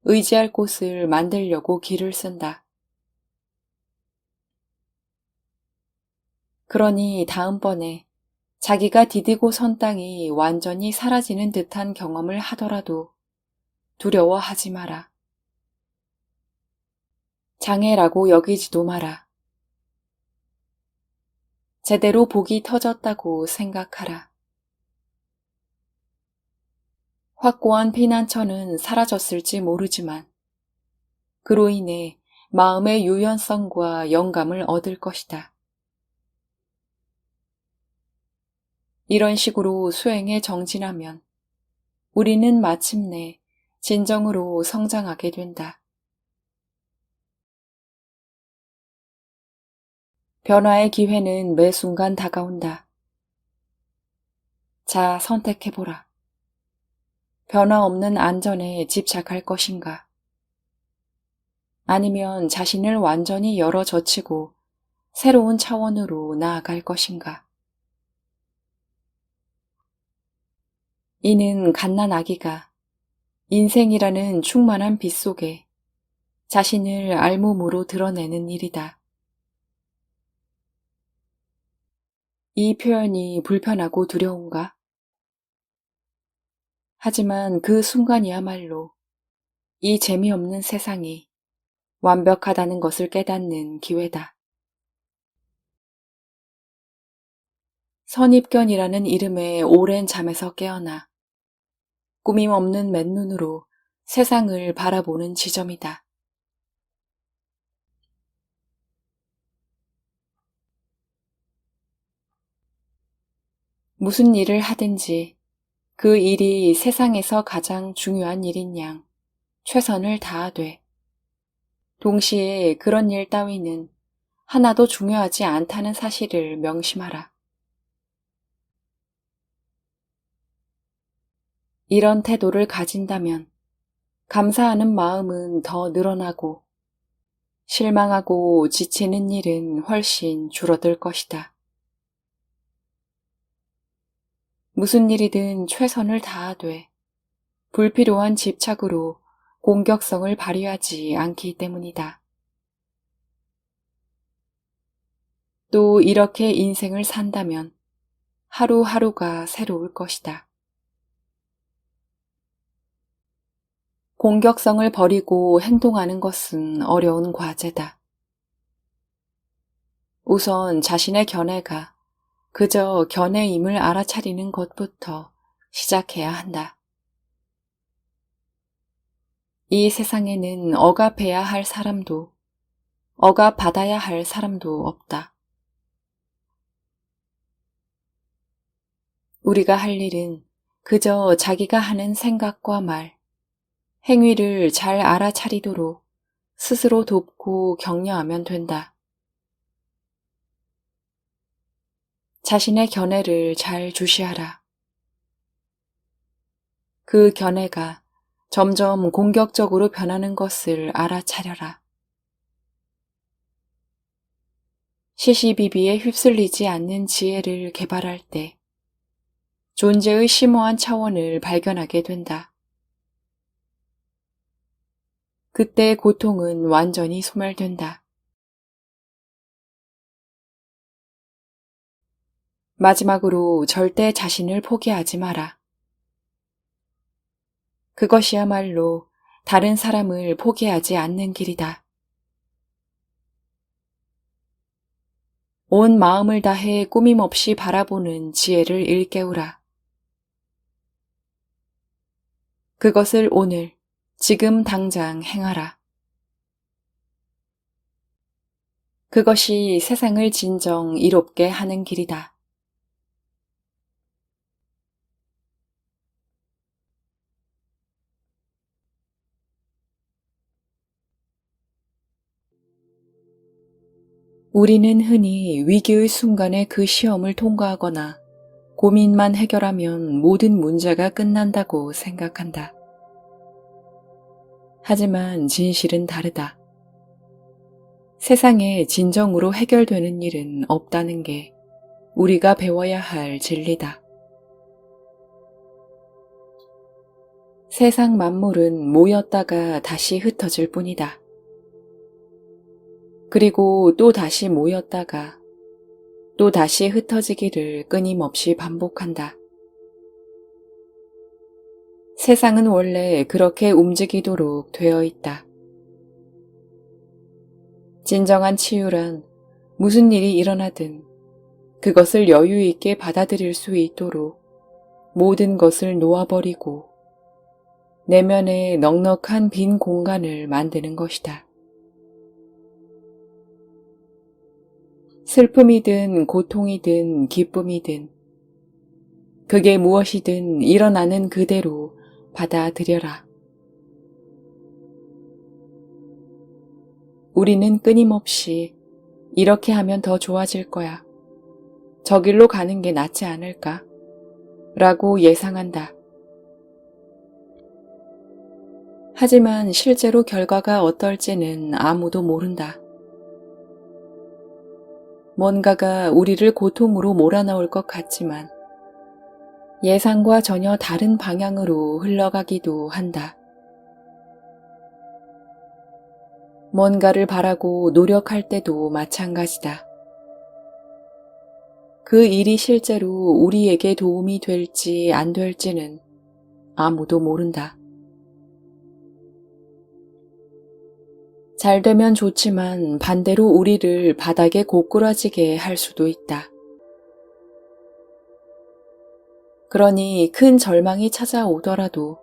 의지할 곳을 만들려고 기를 쓴다. 그러니 다음번에 자기가 디디고 선 땅이 완전히 사라지는 듯한 경험을 하더라도 두려워하지 마라. 장애라고 여기지도 마라. 제대로 복이 터졌다고 생각하라. 확고한 피난처는 사라졌을지 모르지만 그로 인해 마음의 유연성과 영감을 얻을 것이다. 이런 식으로 수행에 정진하면 우리는 마침내 진정으로 성장하게 된다. 변화의 기회는 매 순간 다가온다. 자, 선택해보라. 변화 없는 안전에 집착할 것인가? 아니면 자신을 완전히 열어젖히고 새로운 차원으로 나아갈 것인가? 이는 갓난 아기가 인생이라는 충만한 빛 속에 자신을 알몸으로 드러내는 일이다. 이 표현이 불편하고 두려운가? 하지만 그 순간이야말로 이 재미없는 세상이 완벽하다는 것을 깨닫는 기회다. 선입견이라는 이름의 오랜 잠에서 깨어나 꾸밈 없는 맨눈으로 세상을 바라보는 지점이다. 무슨 일을 하든지 그 일이 세상에서 가장 중요한 일인 양 최선을 다하되 동시에 그런 일 따위는 하나도 중요하지 않다는 사실을 명심하라. 이런 태도를 가진다면 감사하는 마음은 더 늘어나고 실망하고 지치는 일은 훨씬 줄어들 것이다. 무슨 일이든 최선을 다하되 불필요한 집착으로 공격성을 발휘하지 않기 때문이다. 또 이렇게 인생을 산다면 하루하루가 새로울 것이다. 공격성을 버리고 행동하는 것은 어려운 과제다. 우선 자신의 견해가 그저 견해임을 알아차리는 것부터 시작해야 한다. 이 세상에는 억압해야 할 사람도 억압받아야 할 사람도 없다. 우리가 할 일은 그저 자기가 하는 생각과 말, 행위를 잘 알아차리도록 스스로 돕고 격려하면 된다. 자신의 견해를 잘 주시하라. 그 견해가 점점 공격적으로 변하는 것을 알아차려라. 시시비비에 휩쓸리지 않는 지혜를 개발할 때 존재의 심오한 차원을 발견하게 된다. 그때 고통은 완전히 소멸된다. 마지막으로 절대 자신을 포기하지 마라. 그것이야말로 다른 사람을 포기하지 않는 길이다. 온 마음을 다해 꾸밈없이 바라보는 지혜를 일깨우라. 그것을 오늘, 지금 당장 행하라. 그것이 세상을 진정 이롭게 하는 길이다. 우리는 흔히 위기의 순간에 그 시험을 통과하거나 고민만 해결하면 모든 문제가 끝난다고 생각한다. 하지만 진실은 다르다. 세상에 진정으로 해결되는 일은 없다는 게 우리가 배워야 할 진리다. 세상 만물은 모였다가 다시 흩어질 뿐이다. 그리고 또 다시 모였다가 또 다시 흩어지기를 끊임없이 반복한다. 세상은 원래 그렇게 움직이도록 되어 있다. 진정한 치유란 무슨 일이 일어나든 그것을 여유 있게 받아들일 수 있도록 모든 것을 놓아버리고 내면에 넉넉한 빈 공간을 만드는 것이다. 슬픔이든 고통이든 기쁨이든 그게 무엇이든 일어나는 그대로 받아들여라. 우리는 끊임없이 이렇게 하면 더 좋아질 거야. 저길로 가는 게 낫지 않을까? 라고 예상한다. 하지만 실제로 결과가 어떨지는 아무도 모른다. 뭔가가 우리를 고통으로 몰아넣을 것 같지만 예상과 전혀 다른 방향으로 흘러가기도 한다. 뭔가를 바라고 노력할 때도 마찬가지다. 그 일이 실제로 우리에게 도움이 될지 안 될지는 아무도 모른다. 잘 되면 좋지만 반대로 우리를 바닥에 고꾸라지게 할 수도 있다. 그러니 큰 절망이 찾아오더라도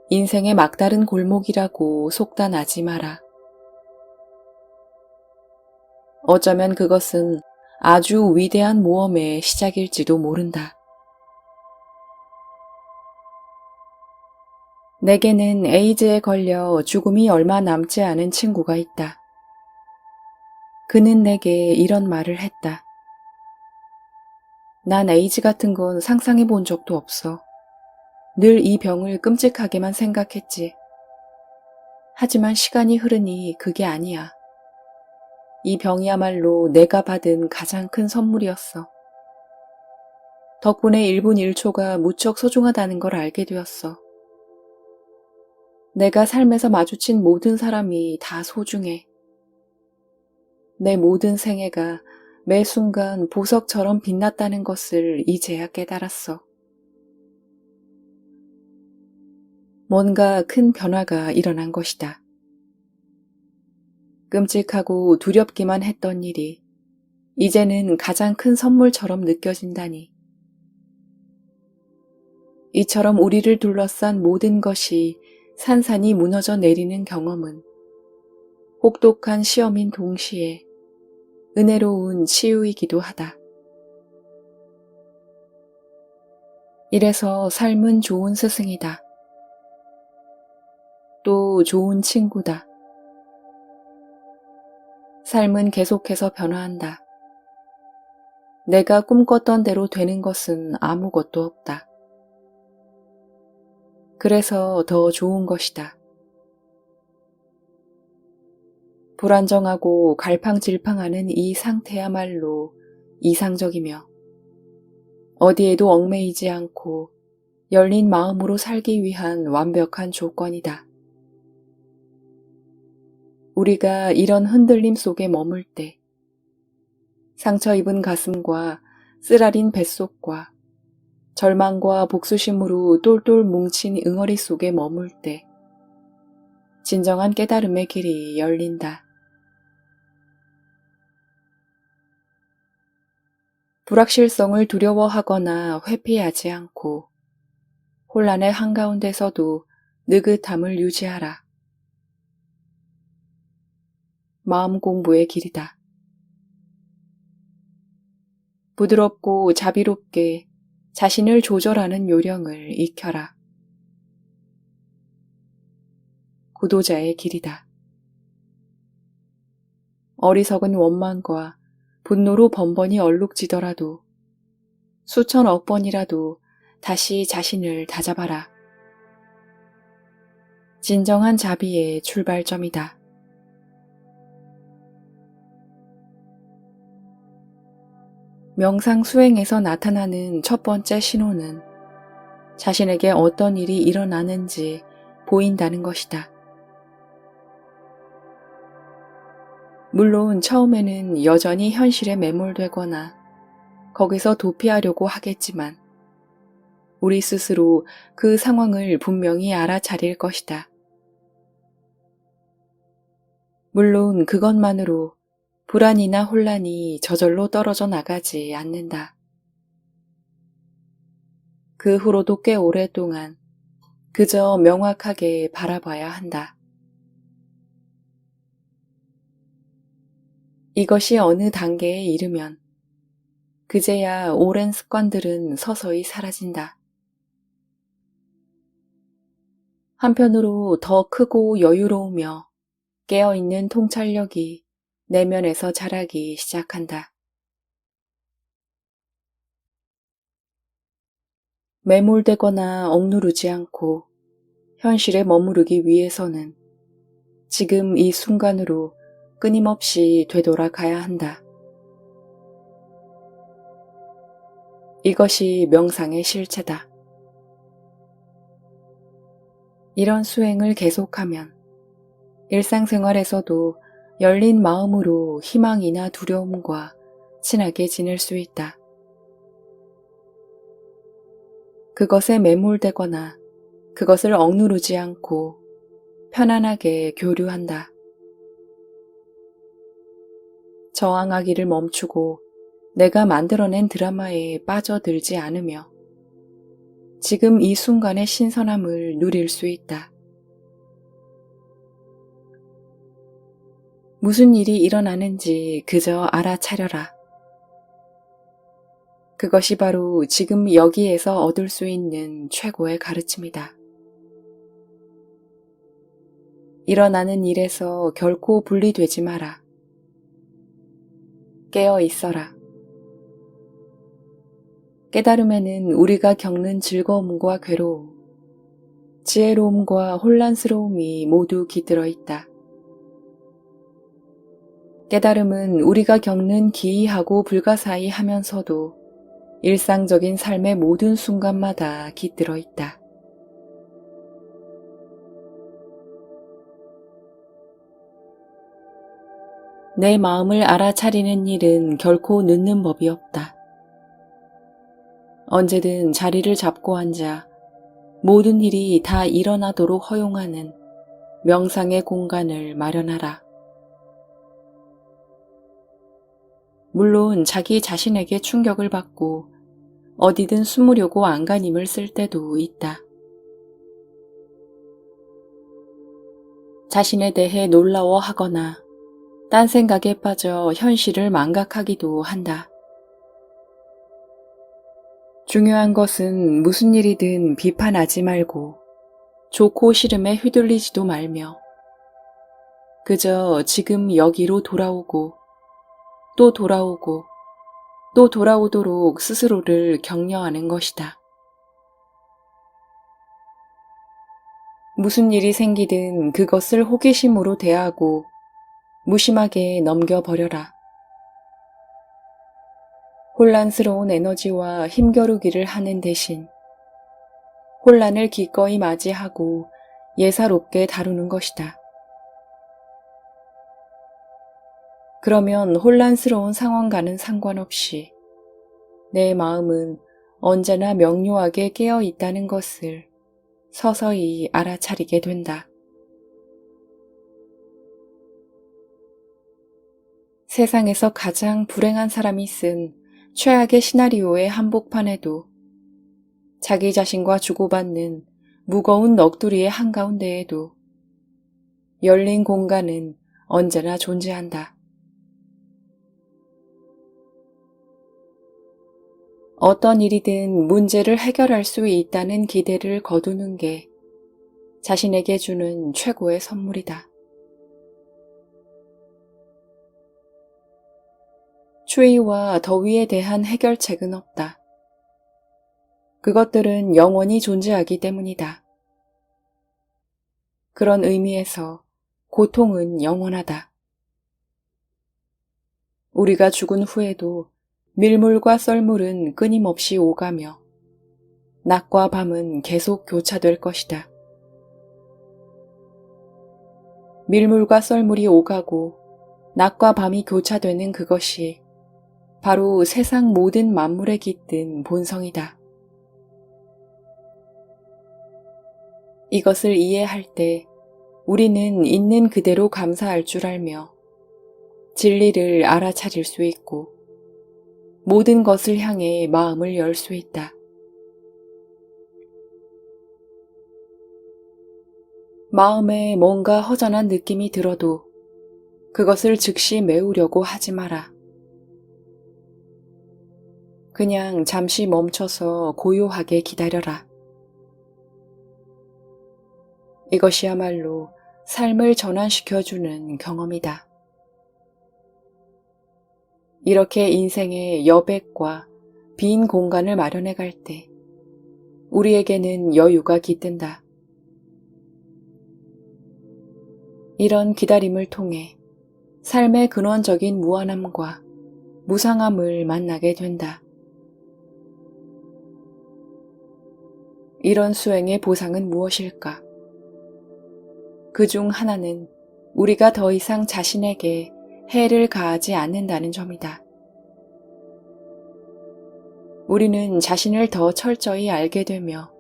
인생의 막다른 골목이라고 속단하지 마라. 어쩌면 그것은 아주 위대한 모험의 시작일지도 모른다. 내게는 에이즈에 걸려 죽음이 얼마 남지 않은 친구가 있다. 그는 내게 이런 말을 했다. 난 에이즈 같은 건 상상해 본 적도 없어. 늘 이 병을 끔찍하게만 생각했지. 하지만 시간이 흐르니 그게 아니야. 이 병이야말로 내가 받은 가장 큰 선물이었어. 덕분에 1분 1초가 무척 소중하다는 걸 알게 되었어. 내가 삶에서 마주친 모든 사람이 다 소중해. 내 모든 생애가 매 순간 보석처럼 빛났다는 것을 이제야 깨달았어. 뭔가 큰 변화가 일어난 것이다. 끔찍하고 두렵기만 했던 일이 이제는 가장 큰 선물처럼 느껴진다니. 이처럼 우리를 둘러싼 모든 것이 산산이 무너져 내리는 경험은 혹독한 시험인 동시에 은혜로운 치유이기도 하다. 이래서 삶은 좋은 스승이다. 또 좋은 친구다. 삶은 계속해서 변화한다. 내가 꿈꿨던 대로 되는 것은 아무것도 없다. 그래서 더 좋은 것이다. 불안정하고 갈팡질팡하는 이 상태야말로 이상적이며 어디에도 얽매이지 않고 열린 마음으로 살기 위한 완벽한 조건이다. 우리가 이런 흔들림 속에 머물 때 상처 입은 가슴과 쓰라린 뱃속과 절망과 복수심으로 똘똘 뭉친 응어리 속에 머물 때 진정한 깨달음의 길이 열린다. 불확실성을 두려워하거나 회피하지 않고 혼란의 한가운데서도 느긋함을 유지하라. 마음 공부의 길이다. 부드럽고 자비롭게 자신을 조절하는 요령을 익혀라. 구도자의 길이다. 어리석은 원망과 분노로 번번이 얼룩지더라도 수천억 번이라도 다시 자신을 다잡아라. 진정한 자비의 출발점이다. 명상 수행에서 나타나는 첫 번째 신호는 자신에게 어떤 일이 일어나는지 보인다는 것이다. 물론 처음에는 여전히 현실에 매몰되거나 거기서 도피하려고 하겠지만 우리 스스로 그 상황을 분명히 알아차릴 것이다. 물론 그것만으로 불안이나 혼란이 저절로 떨어져 나가지 않는다. 그 후로도 꽤 오랫동안 그저 명확하게 바라봐야 한다. 이것이 어느 단계에 이르면 그제야 오랜 습관들은 서서히 사라진다. 한편으로 더 크고 여유로우며 깨어있는 통찰력이 내면에서 자라기 시작한다. 매몰되거나 억누르지 않고 현실에 머무르기 위해서는 지금 이 순간으로 끊임없이 되돌아가야 한다. 이것이 명상의 실체다. 이런 수행을 계속하면 일상생활에서도 열린 마음으로 희망이나 두려움과 친하게 지낼 수 있다. 그것에 매몰되거나 그것을 억누르지 않고 편안하게 교류한다. 저항하기를 멈추고 내가 만들어낸 드라마에 빠져들지 않으며 지금 이 순간의 신선함을 누릴 수 있다. 무슨 일이 일어나는지 그저 알아차려라. 그것이 바로 지금 여기에서 얻을 수 있는 최고의 가르침이다. 일어나는 일에서 결코 분리되지 마라. 깨어 있어라. 깨달음에는 우리가 겪는 즐거움과 괴로움, 지혜로움과 혼란스러움이 모두 깃들어 있다. 깨달음은 우리가 겪는 기이하고 불가사의하면서도 일상적인 삶의 모든 순간마다 깃들어 있다. 내 마음을 알아차리는 일은 결코 늦는 법이 없다. 언제든 자리를 잡고 앉아 모든 일이 다 일어나도록 허용하는 명상의 공간을 마련하라. 물론 자기 자신에게 충격을 받고 어디든 숨으려고 안간힘을 쓸 때도 있다. 자신에 대해 놀라워하거나 딴 생각에 빠져 현실을 망각하기도 한다. 중요한 것은 무슨 일이든 비판하지 말고 좋고 싫음에 휘둘리지도 말며 그저 지금 여기로 돌아오고 또 돌아오고 또 돌아오도록 스스로를 격려하는 것이다. 무슨 일이 생기든 그것을 호기심으로 대하고 무심하게 넘겨버려라. 혼란스러운 에너지와 힘겨루기를 하는 대신 혼란을 기꺼이 맞이하고 예사롭게 다루는 것이다. 그러면 혼란스러운 상황과는 상관없이 내 마음은 언제나 명료하게 깨어 있다는 것을 서서히 알아차리게 된다. 세상에서 가장 불행한 사람이 쓴 최악의 시나리오의 한복판에도 자기 자신과 주고받는 무거운 넋두리의 한가운데에도 열린 공간은 언제나 존재한다. 어떤 일이든 문제를 해결할 수 있다는 기대를 거두는 게 자신에게 주는 최고의 선물이다. 추위와 더위에 대한 해결책은 없다. 그것들은 영원히 존재하기 때문이다. 그런 의미에서 고통은 영원하다. 우리가 죽은 후에도 밀물과 썰물은 끊임없이 오가며 낮과 밤은 계속 교차될 것이다. 밀물과 썰물이 오가고 낮과 밤이 교차되는 그것이 바로 세상 모든 만물에 깃든 본성이다. 이것을 이해할 때 우리는 있는 그대로 감사할 줄 알며 진리를 알아차릴 수 있고 모든 것을 향해 마음을 열 수 있다. 마음에 뭔가 허전한 느낌이 들어도 그것을 즉시 메우려고 하지 마라. 그냥 잠시 멈춰서 고요하게 기다려라. 이것이야말로 삶을 전환시켜주는 경험이다. 이렇게 인생의 여백과 빈 공간을 마련해 갈 때 우리에게는 여유가 깃든다. 이런 기다림을 통해 삶의 근원적인 무한함과 무상함을 만나게 된다. 이런 수행의 보상은 무엇일까? 그 중 하나는 우리가 더 이상 자신에게 해를 가하지 않는다는 점이다. 우리는 자신을 더 철저히 알게 되며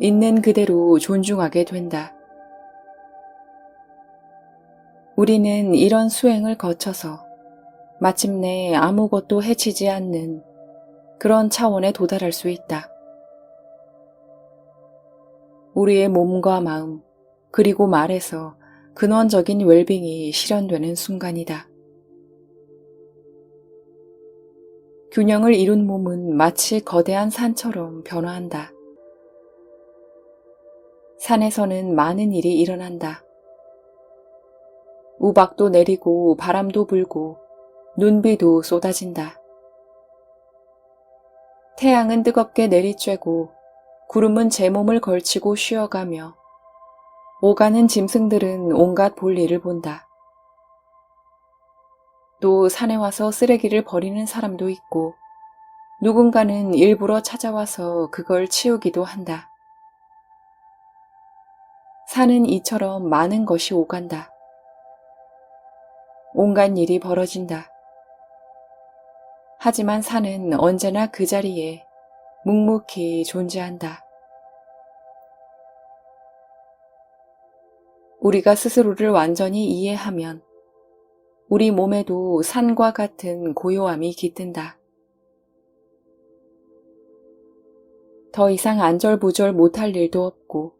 있는 그대로 존중하게 된다. 우리는 이런 수행을 거쳐서 마침내 아무것도 해치지 않는 그런 차원에 도달할 수 있다. 우리의 몸과 마음, 그리고 말에서 근원적인 웰빙이 실현되는 순간이다. 균형을 이룬 몸은 마치 거대한 산처럼 변화한다. 산에서는 많은 일이 일어난다. 우박도 내리고 바람도 불고 눈비도 쏟아진다. 태양은 뜨겁게 내리쬐고 구름은 제 몸을 걸치고 쉬어가며 오가는 짐승들은 온갖 볼일을 본다. 또 산에 와서 쓰레기를 버리는 사람도 있고 누군가는 일부러 찾아와서 그걸 치우기도 한다. 산은 이처럼 많은 것이 오간다. 온갖 일이 벌어진다. 하지만 산은 언제나 그 자리에 묵묵히 존재한다. 우리가 스스로를 완전히 이해하면 우리 몸에도 산과 같은 고요함이 깃든다. 더 이상 안절부절 못할 일도 없고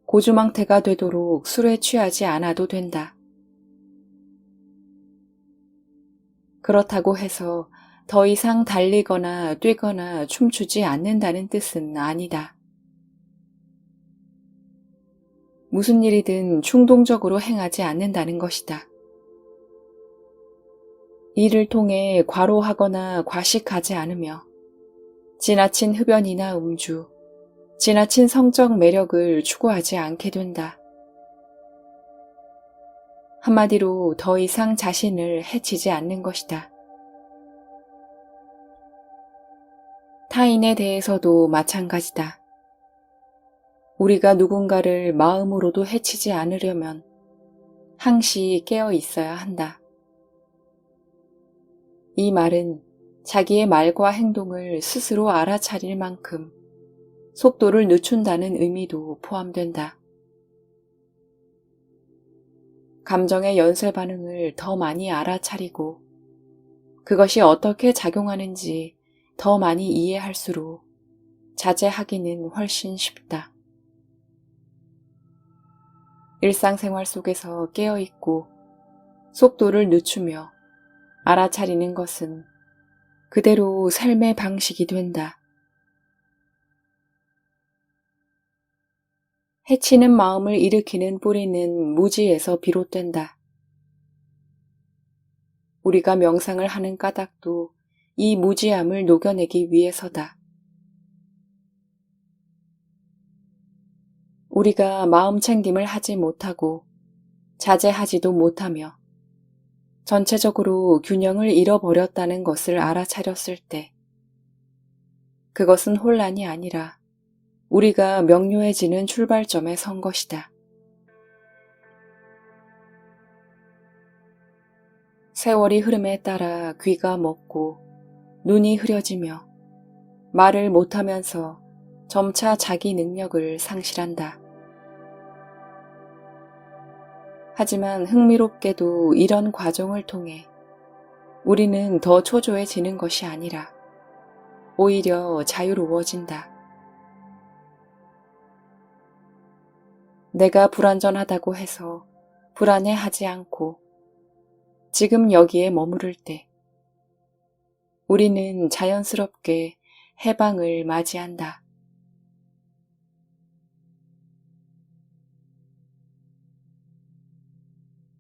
고주망태가 되도록 술에 취하지 않아도 된다. 그렇다고 해서 더 이상 달리거나 뛰거나 춤추지 않는다는 뜻은 아니다. 무슨 일이든 충동적으로 행하지 않는다는 것이다. 이를 통해 과로하거나 과식하지 않으며 지나친 흡연이나 음주, 지나친 성적 매력을 추구하지 않게 된다. 한마디로 더 이상 자신을 해치지 않는 것이다. 타인에 대해서도 마찬가지다. 우리가 누군가를 마음으로도 해치지 않으려면 항시 깨어 있어야 한다. 이 말은 자기의 말과 행동을 스스로 알아차릴 만큼 속도를 늦춘다는 의미도 포함된다. 감정의 연쇄 반응을 더 많이 알아차리고 그것이 어떻게 작용하는지 더 많이 이해할수록 자제하기는 훨씬 쉽다. 일상생활 속에서 깨어있고 속도를 늦추며 알아차리는 것은 그대로 삶의 방식이 된다. 해치는 마음을 일으키는 뿌리는 무지에서 비롯된다. 우리가 명상을 하는 까닭도 이 무지함을 녹여내기 위해서다. 우리가 마음 챙김을 하지 못하고 자제하지도 못하며 전체적으로 균형을 잃어버렸다는 것을 알아차렸을 때 그것은 혼란이 아니라 우리가 명료해지는 출발점에 선 것이다. 세월이 흐름에 따라 귀가 먹고 눈이 흐려지며 말을 못하면서 점차 자기 능력을 상실한다. 하지만 흥미롭게도 이런 과정을 통해 우리는 더 초조해지는 것이 아니라 오히려 자유로워진다. 내가 불완전하다고 해서 불안해하지 않고 지금 여기에 머무를 때 우리는 자연스럽게 해방을 맞이한다.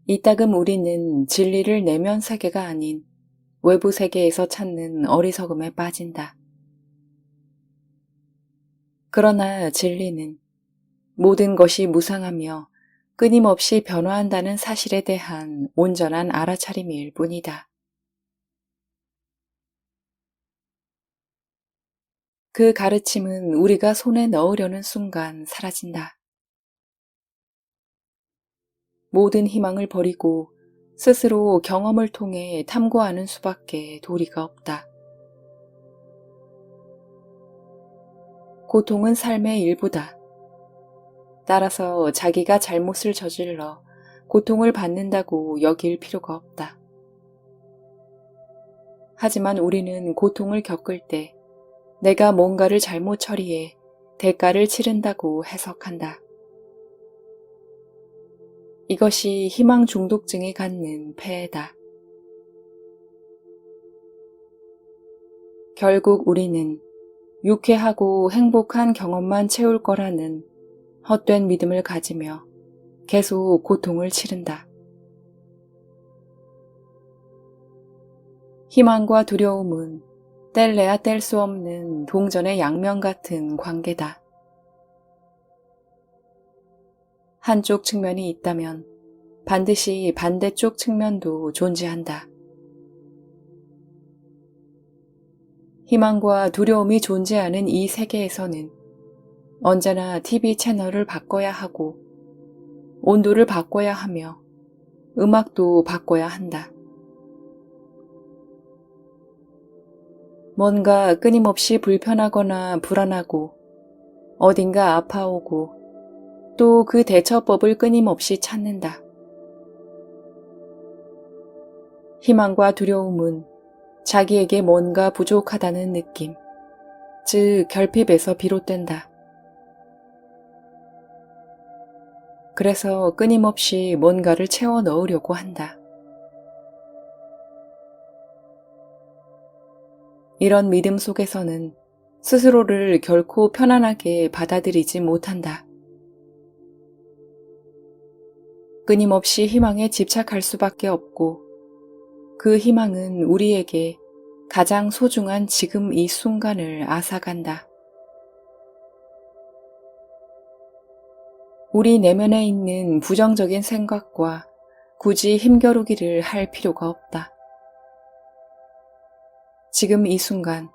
이따금 우리는 진리를 내면 세계가 아닌 외부 세계에서 찾는 어리석음에 빠진다. 그러나 진리는 모든 것이 무상하며 끊임없이 변화한다는 사실에 대한 온전한 알아차림일 뿐이다. 그 가르침은 우리가 손에 넣으려는 순간 사라진다. 모든 희망을 버리고 스스로 경험을 통해 탐구하는 수밖에 도리가 없다. 고통은 삶의 일부다. 따라서 자기가 잘못을 저질러 고통을 받는다고 여길 필요가 없다. 하지만 우리는 고통을 겪을 때 내가 뭔가를 잘못 처리해 대가를 치른다고 해석한다. 이것이 희망 중독증이 갖는 폐해다. 결국 우리는 유쾌하고 행복한 경험만 채울 거라는 헛된 믿음을 가지며 계속 고통을 치른다. 희망과 두려움은 뗄래야 뗄 수 없는 동전의 양면 같은 관계다. 한쪽 측면이 있다면 반드시 반대쪽 측면도 존재한다. 희망과 두려움이 존재하는 이 세계에서는 언제나 TV 채널을 바꿔야 하고 온도를 바꿔야 하며 음악도 바꿔야 한다. 뭔가 끊임없이 불편하거나 불안하고 어딘가 아파오고 또 그 대처법을 끊임없이 찾는다. 희망과 두려움은 자기에게 뭔가 부족하다는 느낌, 즉 결핍에서 비롯된다. 그래서 끊임없이 뭔가를 채워 넣으려고 한다. 이런 믿음 속에서는 스스로를 결코 편안하게 받아들이지 못한다. 끊임없이 희망에 집착할 수밖에 없고 그 희망은 우리에게 가장 소중한 지금 이 순간을 앗아간다. 우리 내면에 있는 부정적인 생각과 굳이 힘겨루기를 할 필요가 없다. 지금 이 순간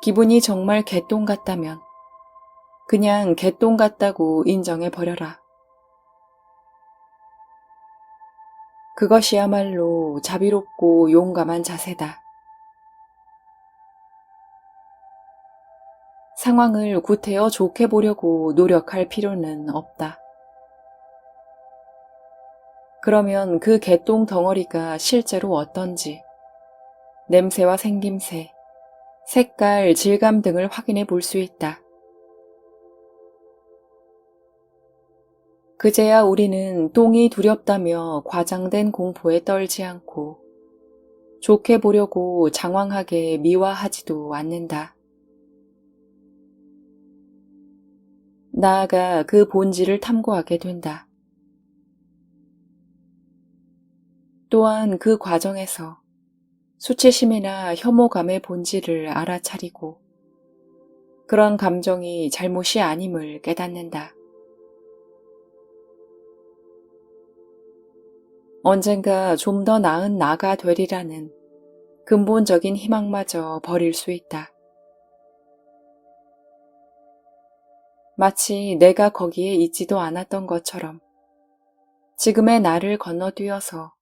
기분이 정말 개똥 같다면 그냥 개똥 같다고 인정해버려라. 그것이야말로 자비롭고 용감한 자세다. 상황을 구태여 좋게 보려고 노력할 필요는 없다. 그러면 그 개똥 덩어리가 실제로 어떤지 냄새와 생김새, 색깔, 질감 등을 확인해 볼 수 있다. 그제야 우리는 똥이 두렵다며 과장된 공포에 떨지 않고 좋게 보려고 장황하게 미화하지도 않는다. 나아가 그 본질을 탐구하게 된다. 또한 그 과정에서 수치심이나 혐오감의 본질을 알아차리고 그런 감정이 잘못이 아님을 깨닫는다. 언젠가 좀 더 나은 나가 되리라는 근본적인 희망마저 버릴 수 있다. 마치 내가 거기에 있지도 않았던 것처럼 지금의 나를 건너뛰어서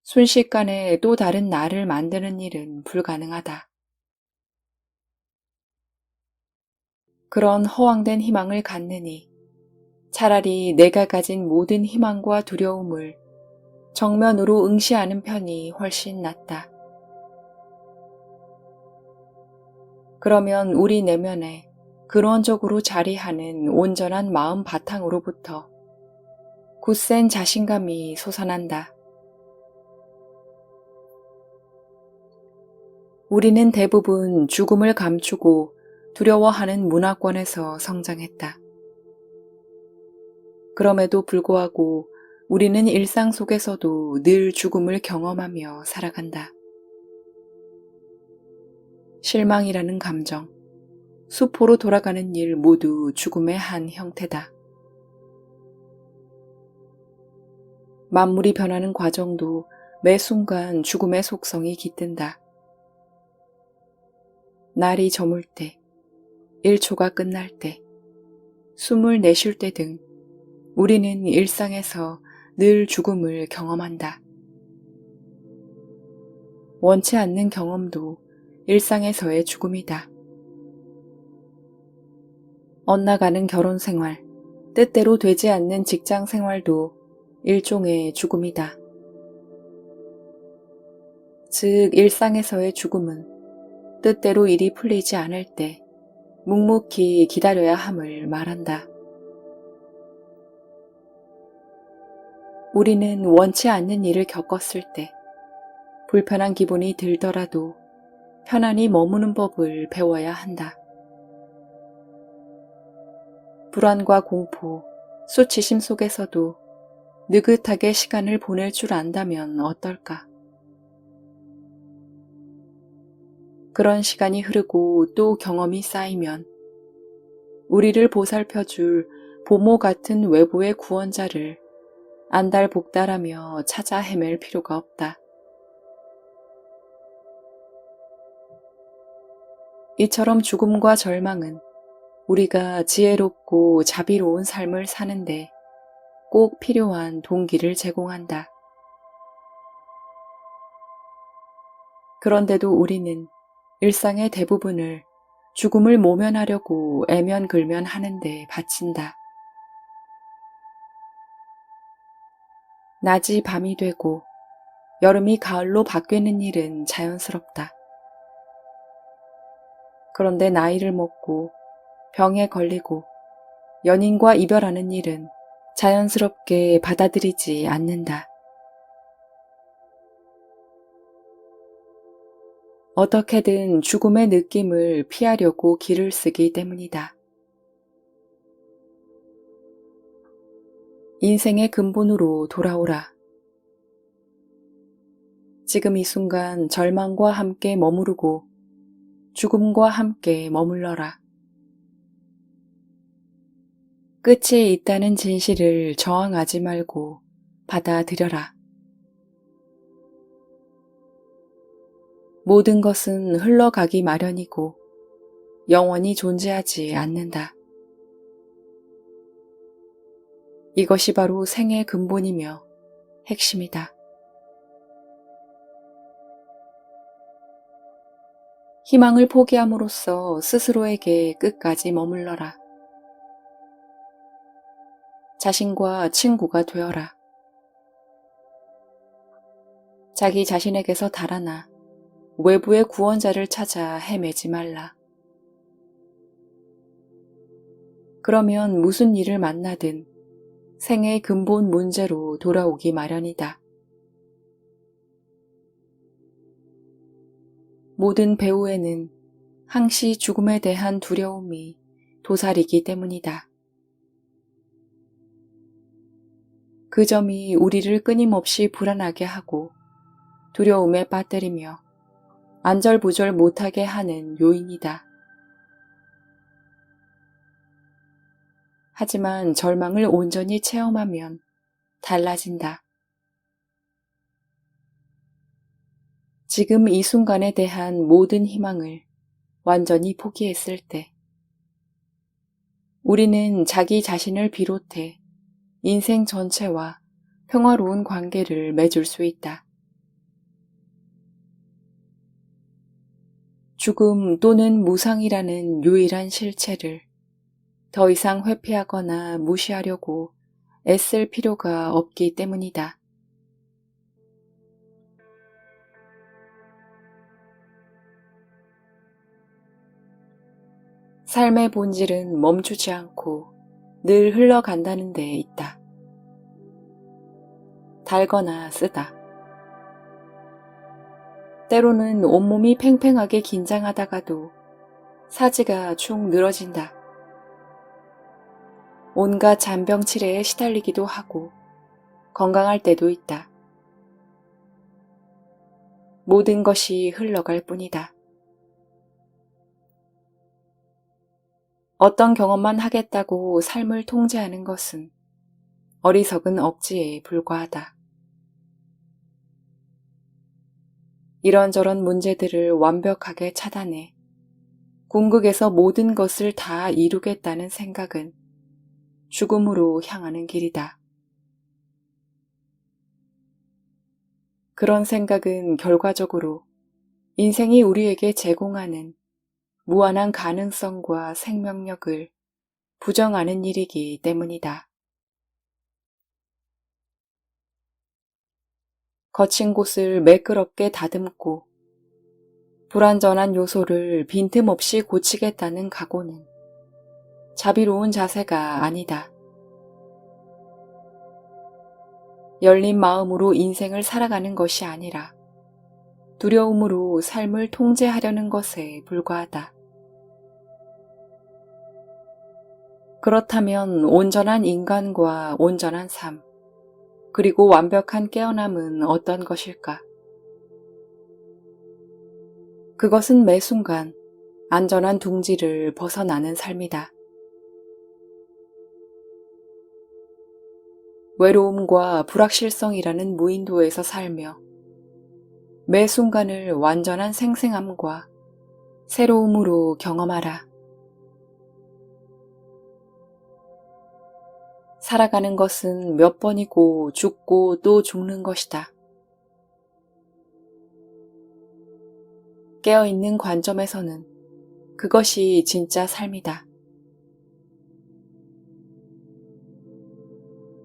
순식간에 또 다른 나를 만드는 일은 불가능하다. 그런 허황된 희망을 갖느니 차라리 내가 가진 모든 희망과 두려움을 정면으로 응시하는 편이 훨씬 낫다. 그러면 우리 내면에 근원적으로 자리하는 온전한 마음 바탕으로부터 굳센 자신감이 솟아난다. 우리는 대부분 죽음을 감추고 두려워하는 문화권에서 성장했다. 그럼에도 불구하고 우리는 일상 속에서도 늘 죽음을 경험하며 살아간다. 실망이라는 감정, 수포로 돌아가는 일 모두 죽음의 한 형태다. 만물이 변하는 과정도 매 순간 죽음의 속성이 깃든다. 날이 저물 때, 1초가 끝날 때, 숨을 내쉴 때 등 우리는 일상에서 늘 죽음을 경험한다. 원치 않는 경험도 일상에서의 죽음이다. 엇나가는 결혼 생활, 뜻대로 되지 않는 직장 생활도 일종의 죽음이다. 즉, 일상에서의 죽음은 뜻대로 일이 풀리지 않을 때 묵묵히 기다려야 함을 말한다. 우리는 원치 않는 일을 겪었을 때 불편한 기분이 들더라도 편안히 머무는 법을 배워야 한다. 불안과 공포, 수치심 속에서도 느긋하게 시간을 보낼 줄 안다면 어떨까? 그런 시간이 흐르고 또 경험이 쌓이면 우리를 보살펴줄 보모 같은 외부의 구원자를 안달복달하며 찾아 헤맬 필요가 없다. 이처럼 죽음과 절망은 우리가 지혜롭고 자비로운 삶을 사는데 꼭 필요한 동기를 제공한다. 그런데도 우리는 일상의 대부분을 죽음을 모면하려고 애면글면 하는데 바친다. 낮이 밤이 되고 여름이 가을로 바뀌는 일은 자연스럽다. 그런데 나이를 먹고 병에 걸리고 연인과 이별하는 일은 자연스럽게 받아들이지 않는다. 어떻게든 죽음의 느낌을 피하려고 길을 쓰기 때문이다. 인생의 근본으로 돌아오라. 지금 이 순간 절망과 함께 머무르고 죽음과 함께 머물러라. 끝이 있다는 진실을 저항하지 말고 받아들여라. 모든 것은 흘러가기 마련이고 영원히 존재하지 않는다. 이것이 바로 생의 근본이며 핵심이다. 희망을 포기함으로써 스스로에게 끝까지 머물러라. 자신과 친구가 되어라. 자기 자신에게서 달아나 외부의 구원자를 찾아 헤매지 말라. 그러면 무슨 일을 만나든 생의 근본 문제로 돌아오기 마련이다. 모든 배우에는 항시 죽음에 대한 두려움이 도사리기 때문이다. 그 점이 우리를 끊임없이 불안하게 하고 두려움에 빠뜨리며 안절부절 못하게 하는 요인이다. 하지만 절망을 온전히 체험하면 달라진다. 지금 이 순간에 대한 모든 희망을 완전히 포기했을 때 우리는 자기 자신을 비롯해 인생 전체와 평화로운 관계를 맺을 수 있다. 죽음 또는 무상이라는 유일한 실체를 더 이상 회피하거나 무시하려고 애쓸 필요가 없기 때문이다. 삶의 본질은 멈추지 않고 늘 흘러간다는 데 있다. 달거나 쓰다. 때로는 온몸이 팽팽하게 긴장하다가도 사지가 축 늘어진다. 온갖 잔병치레에 시달리기도 하고 건강할 때도 있다. 모든 것이 흘러갈 뿐이다. 어떤 경험만 하겠다고 삶을 통제하는 것은 어리석은 억지에 불과하다. 이런저런 문제들을 완벽하게 차단해 궁극에서 모든 것을 다 이루겠다는 생각은 죽음으로 향하는 길이다. 그런 생각은 결과적으로 인생이 우리에게 제공하는 무한한 가능성과 생명력을 부정하는 일이기 때문이다. 거친 곳을 매끄럽게 다듬고 불완전한 요소를 빈틈없이 고치겠다는 각오는 자비로운 자세가 아니다. 열린 마음으로 인생을 살아가는 것이 아니라 두려움으로 삶을 통제하려는 것에 불과하다. 그렇다면 온전한 인간과 온전한 삶, 그리고 완벽한 깨어남은 어떤 것일까? 그것은 매 순간 안전한 둥지를 벗어나는 삶이다. 외로움과 불확실성이라는 무인도에서 살며 매 순간을 완전한 생생함과 새로움으로 경험하라. 살아가는 것은 몇 번이고 죽고 또 죽는 것이다. 깨어있는 관점에서는 그것이 진짜 삶이다.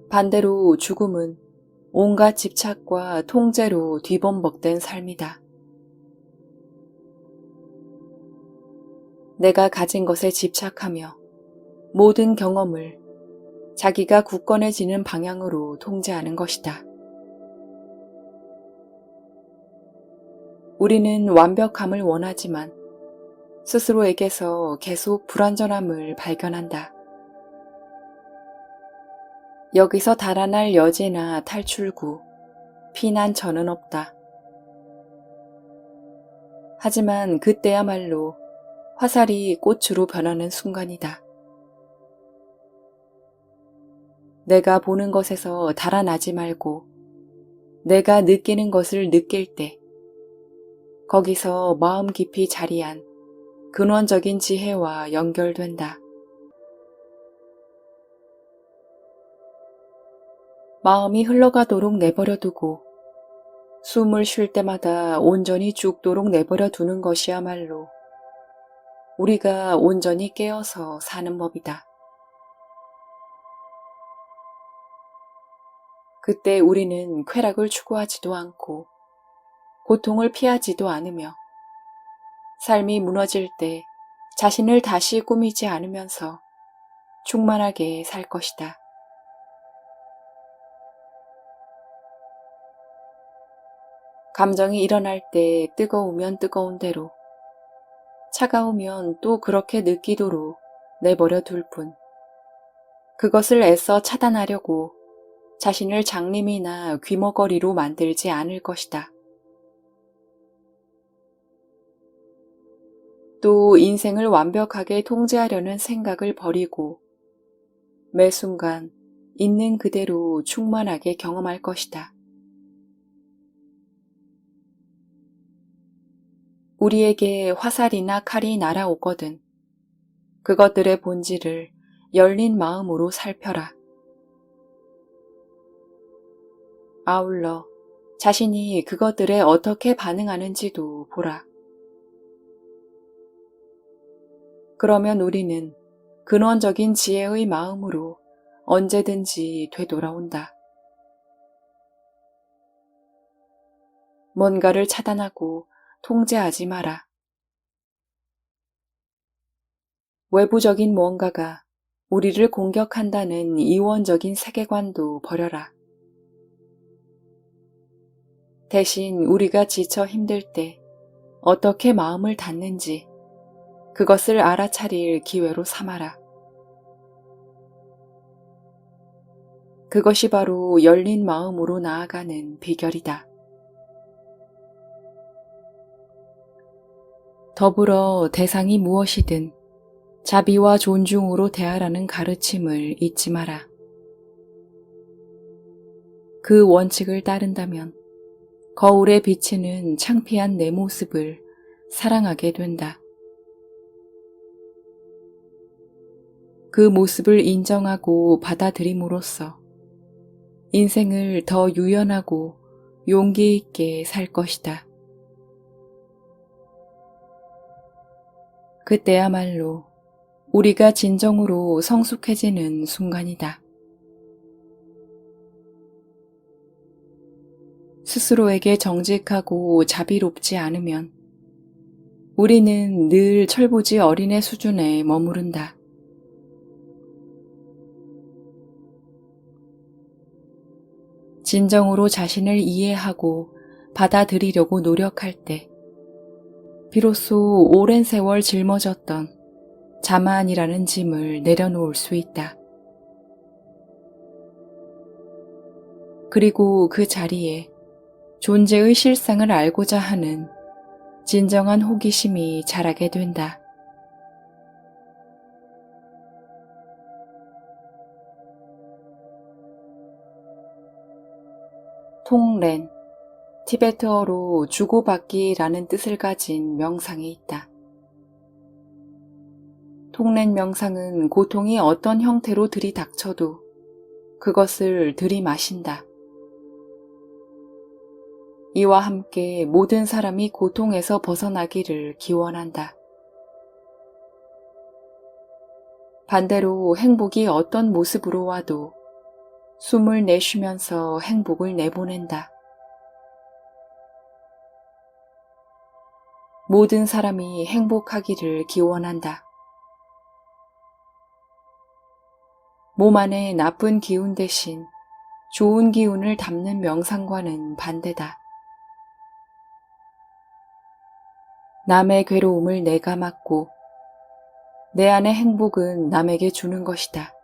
반대로 죽음은 온갖 집착과 통제로 뒤범벅된 삶이다. 내가 가진 것에 집착하며 모든 경험을 자기가 굳건해지는 방향으로 통제하는 것이다. 우리는 완벽함을 원하지만 스스로에게서 계속 불완전함을 발견한다. 여기서 달아날 여지나 탈출구, 피난처는 없다. 하지만 그때야말로 화살이 꽃으로 변하는 순간이다. 내가 보는 것에서 달아나지 말고 내가 느끼는 것을 느낄 때 거기서 마음 깊이 자리한 근원적인 지혜와 연결된다. 마음이 흘러가도록 내버려두고 숨을 쉴 때마다 온전히 죽도록 내버려 두는 것이야말로 우리가 온전히 깨어서 사는 법이다. 그때 우리는 쾌락을 추구하지도 않고 고통을 피하지도 않으며 삶이 무너질 때 자신을 다시 꾸미지 않으면서 충만하게 살 것이다. 감정이 일어날 때 뜨거우면 뜨거운 대로, 차가우면 또 그렇게 느끼도록 내버려 둘 뿐, 그것을 애써 차단하려고 자신을 장님이나 귀머거리로 만들지 않을 것이다. 또 인생을 완벽하게 통제하려는 생각을 버리고 매 순간 있는 그대로 충만하게 경험할 것이다. 우리에게 화살이나 칼이 날아오거든 그것들의 본질을 열린 마음으로 살펴라. 아울러 자신이 그것들에 어떻게 반응하는지도 보라. 그러면 우리는 근원적인 지혜의 마음으로 언제든지 되돌아온다. 뭔가를 차단하고 통제하지 마라. 외부적인 무언가가 우리를 공격한다는 이원적인 세계관도 버려라. 대신 우리가 지쳐 힘들 때 어떻게 마음을 닫는지 그것을 알아차릴 기회로 삼아라. 그것이 바로 열린 마음으로 나아가는 비결이다. 더불어 대상이 무엇이든 자비와 존중으로 대하라는 가르침을 잊지 마라. 그 원칙을 따른다면 거울에 비치는 창피한 내 모습을 사랑하게 된다. 그 모습을 인정하고 받아들임으로써 인생을 더 유연하고 용기 있게 살 것이다. 그때야말로 우리가 진정으로 성숙해지는 순간이다. 스스로에게 정직하고 자비롭지 않으면 우리는 늘 철부지 어린애 수준에 머무른다. 진정으로 자신을 이해하고 받아들이려고 노력할 때 비로소 오랜 세월 짊어졌던 자만이라는 짐을 내려놓을 수 있다. 그리고 그 자리에 존재의 실상을 알고자 하는 진정한 호기심이 자라게 된다. 통렌, 티베트어로 주고받기라는 뜻을 가진 명상이 있다. 통렌 명상은 고통이 어떤 형태로 들이닥쳐도 그것을 들이마신다. 이와 함께 모든 사람이 고통에서 벗어나기를 기원한다. 반대로 행복이 어떤 모습으로 와도 숨을 내쉬면서 행복을 내보낸다. 모든 사람이 행복하기를 기원한다. 몸 안에 나쁜 기운 대신 좋은 기운을 담는 명상과는 반대다. 남의 괴로움을 내가 맡고 내 안의 행복은 남에게 주는 것이다.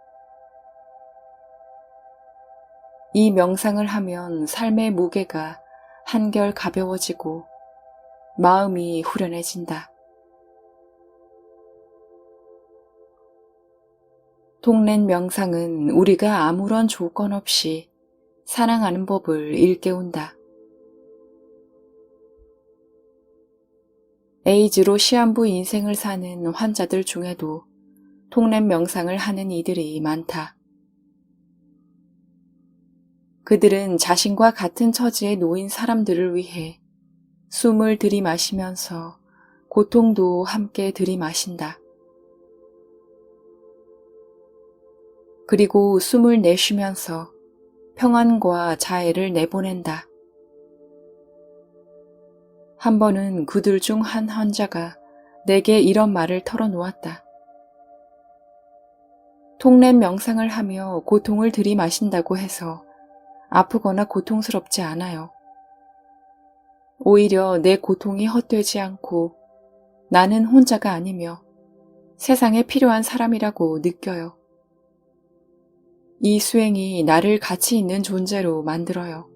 이 명상을 하면 삶의 무게가 한결 가벼워지고 마음이 후련해진다. 통렌 명상은 우리가 아무런 조건 없이 사랑하는 법을 일깨운다. 에이즈로 시한부 인생을 사는 환자들 중에도 통랩 명상을 하는 이들이 많다. 그들은 자신과 같은 처지에 놓인 사람들을 위해 숨을 들이마시면서 고통도 함께 들이마신다. 그리고 숨을 내쉬면서 평안과 자애를 내보낸다. 한 번은 그들 중 한 환자가 내게 이런 말을 털어놓았다. 통랩 명상을 하며 고통을 들이마신다고 해서 아프거나 고통스럽지 않아요. 오히려 내 고통이 헛되지 않고 나는 혼자가 아니며 세상에 필요한 사람이라고 느껴요. 이 수행이 나를 가치 있는 존재로 만들어요.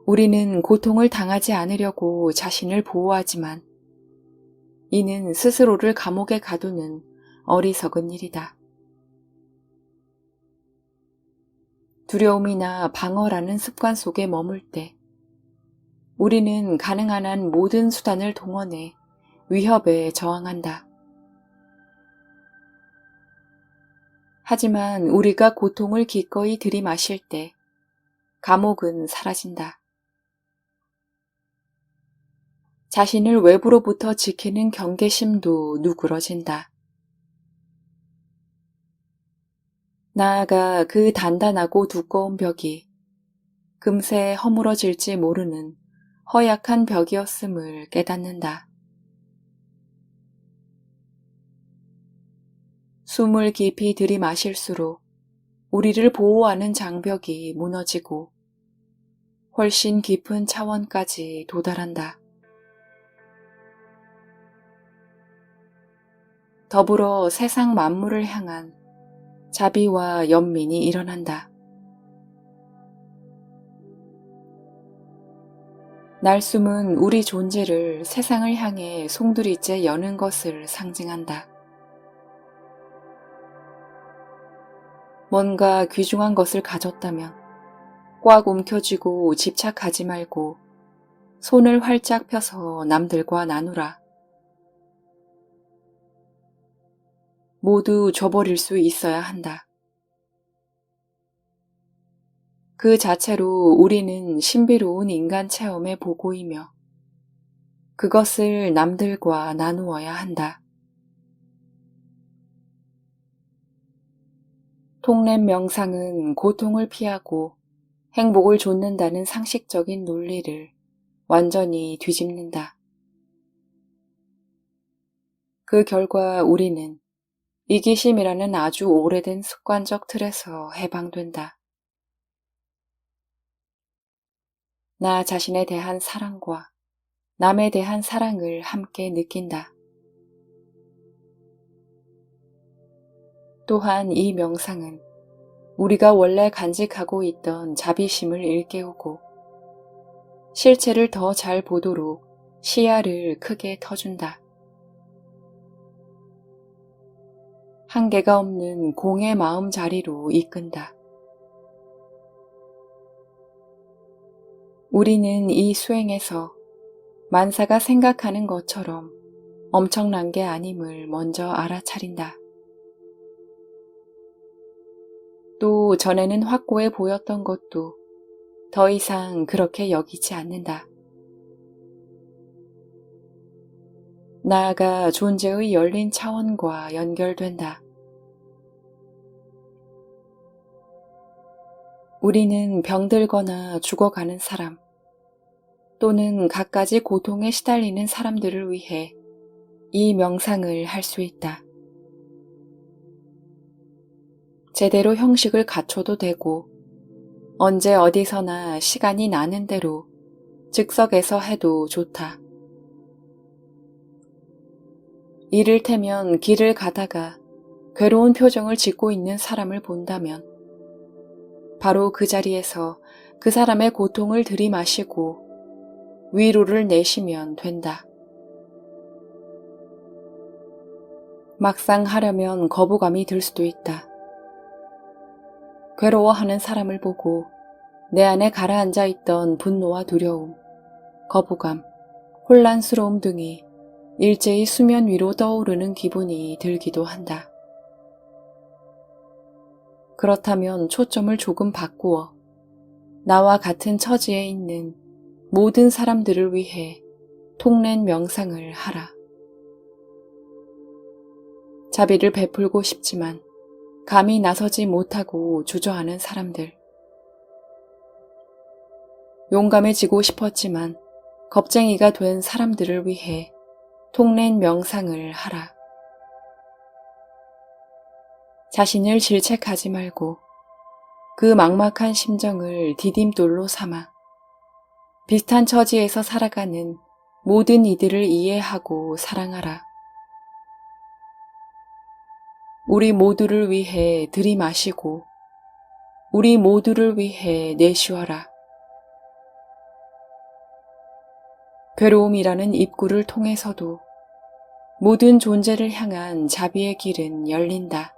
우리는 고통을 당하지 않으려고 자신을 보호하지만 이는 스스로를 감옥에 가두는 어리석은 일이다. 두려움이나 방어라는 습관 속에 머물 때 우리는 가능한 한 모든 수단을 동원해 위협에 저항한다. 하지만 우리가 고통을 기꺼이 들이마실 때 감옥은 사라진다. 자신을 외부로부터 지키는 경계심도 누그러진다. 나아가 그 단단하고 두꺼운 벽이 금세 허물어질지 모르는 허약한 벽이었음을 깨닫는다. 숨을 깊이 들이마실수록 우리를 보호하는 장벽이 무너지고 훨씬 깊은 차원까지 도달한다. 더불어 세상 만물을 향한 자비와 연민이 일어난다. 날숨은 우리 존재를 세상을 향해 송두리째 여는 것을 상징한다. 뭔가 귀중한 것을 가졌다면 꽉 움켜쥐고 집착하지 말고 손을 활짝 펴서 남들과 나누라. 모두 줘버릴 수 있어야 한다. 그 자체로 우리는 신비로운 인간 체험의 보고이며 그것을 남들과 나누어야 한다. 통랩 명상은 고통을 피하고 행복을 좇는다는 상식적인 논리를 완전히 뒤집는다. 그 결과 우리는 이기심이라는 아주 오래된 습관적 틀에서 해방된다. 나 자신에 대한 사랑과 남에 대한 사랑을 함께 느낀다. 또한 이 명상은 우리가 원래 간직하고 있던 자비심을 일깨우고 실체를 더 잘 보도록 시야를 크게 터준다. 한계가 없는 공의 마음 자리로 이끈다. 우리는 이 수행에서 만사가 생각하는 것처럼 엄청난 게 아님을 먼저 알아차린다. 또 전에는 확고해 보였던 것도 더 이상 그렇게 여기지 않는다. 나아가 존재의 열린 차원과 연결된다. 우리는 병들거나 죽어가는 사람 또는 갖가지 고통에 시달리는 사람들을 위해 이 명상을 할 수 있다. 제대로 형식을 갖춰도 되고 언제 어디서나 시간이 나는 대로 즉석에서 해도 좋다. 이를테면 길을 가다가 괴로운 표정을 짓고 있는 사람을 본다면 바로 그 자리에서 그 사람의 고통을 들이마시고 위로를 내쉬면 된다. 막상 하려면 거부감이 들 수도 있다. 괴로워하는 사람을 보고 내 안에 가라앉아 있던 분노와 두려움, 거부감, 혼란스러움 등이 일제히 수면 위로 떠오르는 기분이 들기도 한다. 그렇다면 초점을 조금 바꾸어 나와 같은 처지에 있는 모든 사람들을 위해 통렌 명상을 하라. 자비를 베풀고 싶지만 감히 나서지 못하고 주저하는 사람들. 용감해지고 싶었지만 겁쟁이가 된 사람들을 위해 통렌 명상을 하라. 자신을 질책하지 말고 그 막막한 심정을 디딤돌로 삼아 비슷한 처지에서 살아가는 모든 이들을 이해하고 사랑하라. 우리 모두를 위해 들이마시고 우리 모두를 위해 내쉬어라. 괴로움이라는 입구를 통해서도 모든 존재를 향한 자비의 길은 열린다.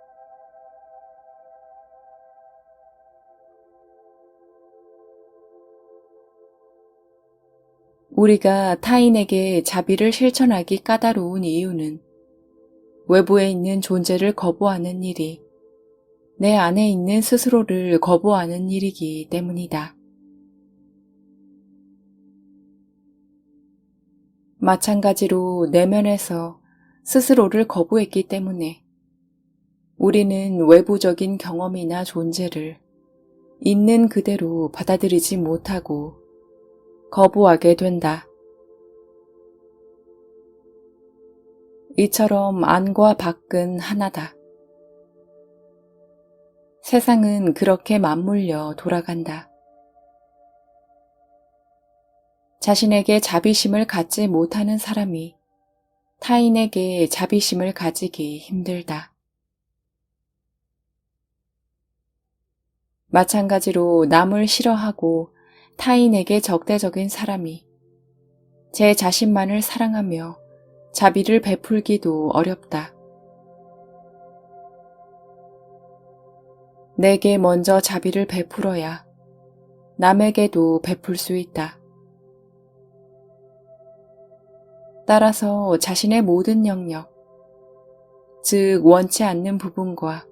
우리가 타인에게 자비를 실천하기 까다로운 이유는 외부에 있는 존재를 거부하는 일이 내 안에 있는 스스로를 거부하는 일이기 때문이다. 마찬가지로 내면에서 스스로를 거부했기 때문에 우리는 외부적인 경험이나 존재를 있는 그대로 받아들이지 못하고 거부하게 된다. 이처럼 안과 밖은 하나다. 세상은 그렇게 맞물려 돌아간다. 자신에게 자비심을 갖지 못하는 사람이 타인에게 자비심을 가지기 힘들다. 마찬가지로 남을 싫어하고 타인에게 적대적인 사람이 제 자신만을 사랑하며 자비를 베풀기도 어렵다. 내게 먼저 자비를 베풀어야 남에게도 베풀 수 있다. 따라서 자신의 모든 영역, 즉 원치 않는 부분과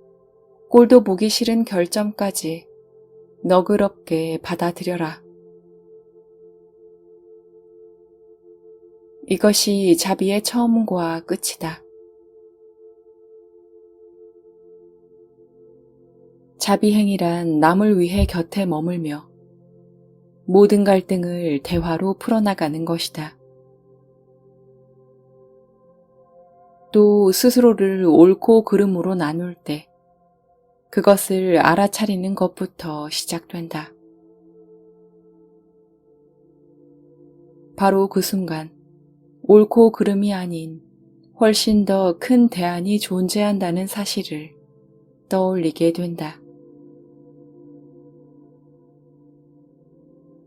꼴도 보기 싫은 결점까지 너그럽게 받아들여라. 이것이 자비의 처음과 끝이다. 자비행위란 남을 위해 곁에 머물며 모든 갈등을 대화로 풀어나가는 것이다. 또 스스로를 옳고 그름으로 나눌 때 그것을 알아차리는 것부터 시작된다. 바로 그 순간 옳고 그름이 아닌 훨씬 더 큰 대안이 존재한다는 사실을 떠올리게 된다.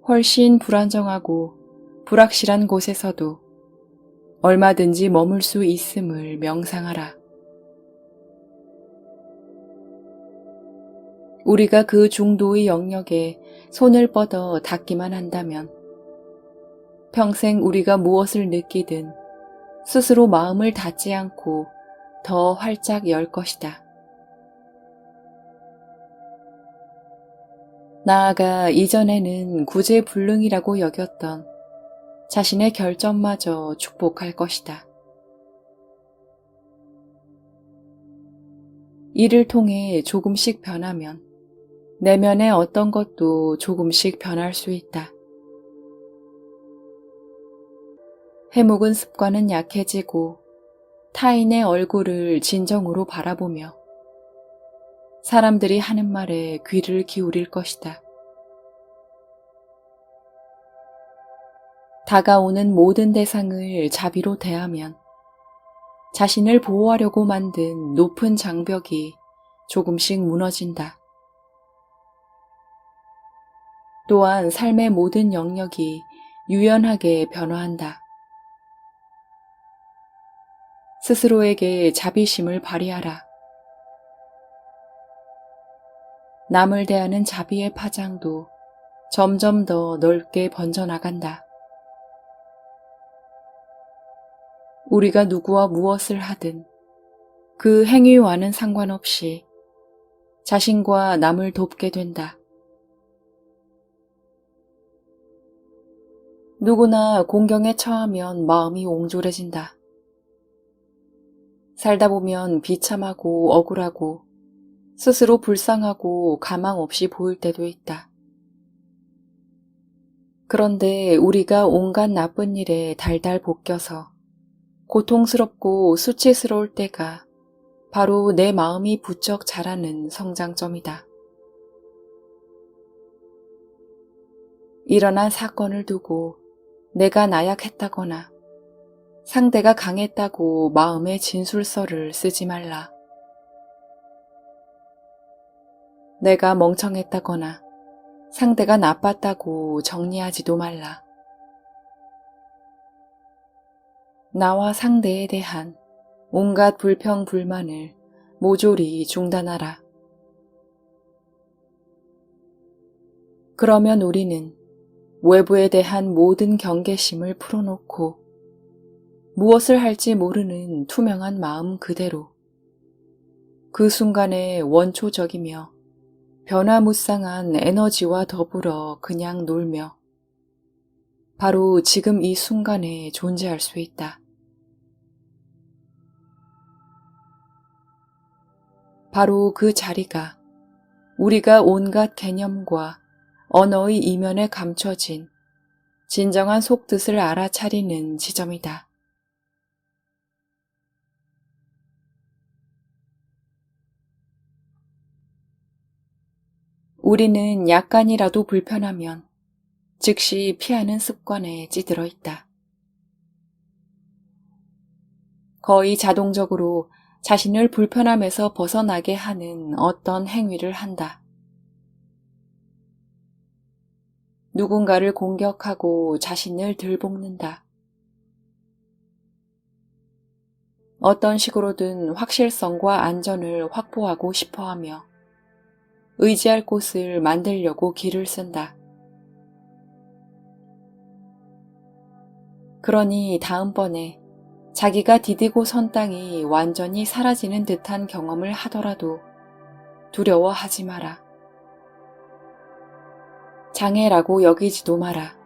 훨씬 불안정하고 불확실한 곳에서도 얼마든지 머물 수 있음을 명상하라. 우리가 그 중도의 영역에 손을 뻗어 닿기만 한다면 평생 우리가 무엇을 느끼든 스스로 마음을 닫지 않고 더 활짝 열 것이다. 나아가 이전에는 구제불능이라고 여겼던 자신의 결점마저 축복할 것이다. 이를 통해 조금씩 변하면 내면의 어떤 것도 조금씩 변할 수 있다. 해묵은 습관은 약해지고 타인의 얼굴을 진정으로 바라보며 사람들이 하는 말에 귀를 기울일 것이다. 다가오는 모든 대상을 자비로 대하면 자신을 보호하려고 만든 높은 장벽이 조금씩 무너진다. 또한 삶의 모든 영역이 유연하게 변화한다. 스스로에게 자비심을 발휘하라. 남을 대하는 자비의 파장도 점점 더 넓게 번져나간다. 우리가 누구와 무엇을 하든 그 행위와는 상관없이 자신과 남을 돕게 된다. 누구나 공경에 처하면 마음이 옹졸해진다. 살다 보면 비참하고 억울하고 스스로 불쌍하고 가망 없이 보일 때도 있다. 그런데 우리가 온갖 나쁜 일에 달달 볶여서 고통스럽고 수치스러울 때가 바로 내 마음이 부쩍 자라는 성장점이다. 일어난 사건을 두고 내가 나약했다거나 상대가 강했다고 마음의 진술서를 쓰지 말라. 내가 멍청했다거나 상대가 나빴다고 정리하지도 말라. 나와 상대에 대한 온갖 불평, 불만을 모조리 중단하라. 그러면 우리는 외부에 대한 모든 경계심을 풀어놓고 무엇을 할지 모르는 투명한 마음 그대로 그 순간에 원초적이며 변화무쌍한 에너지와 더불어 그냥 놀며 바로 지금 이 순간에 존재할 수 있다. 바로 그 자리가 우리가 온갖 개념과 언어의 이면에 감춰진 진정한 속뜻을 알아차리는 지점이다. 우리는 약간이라도 불편하면 즉시 피하는 습관에 찌들어 있다. 거의 자동적으로 자신을 불편함에서 벗어나게 하는 어떤 행위를 한다. 누군가를 공격하고 자신을 들볶는다. 어떤 식으로든 확실성과 안전을 확보하고 싶어하며 의지할 곳을 만들려고 기를 쓴다. 그러니 다음번에 자기가 디디고 선 땅이 완전히 사라지는 듯한 경험을 하더라도 두려워하지 마라. 장애라고 여기지도 마라.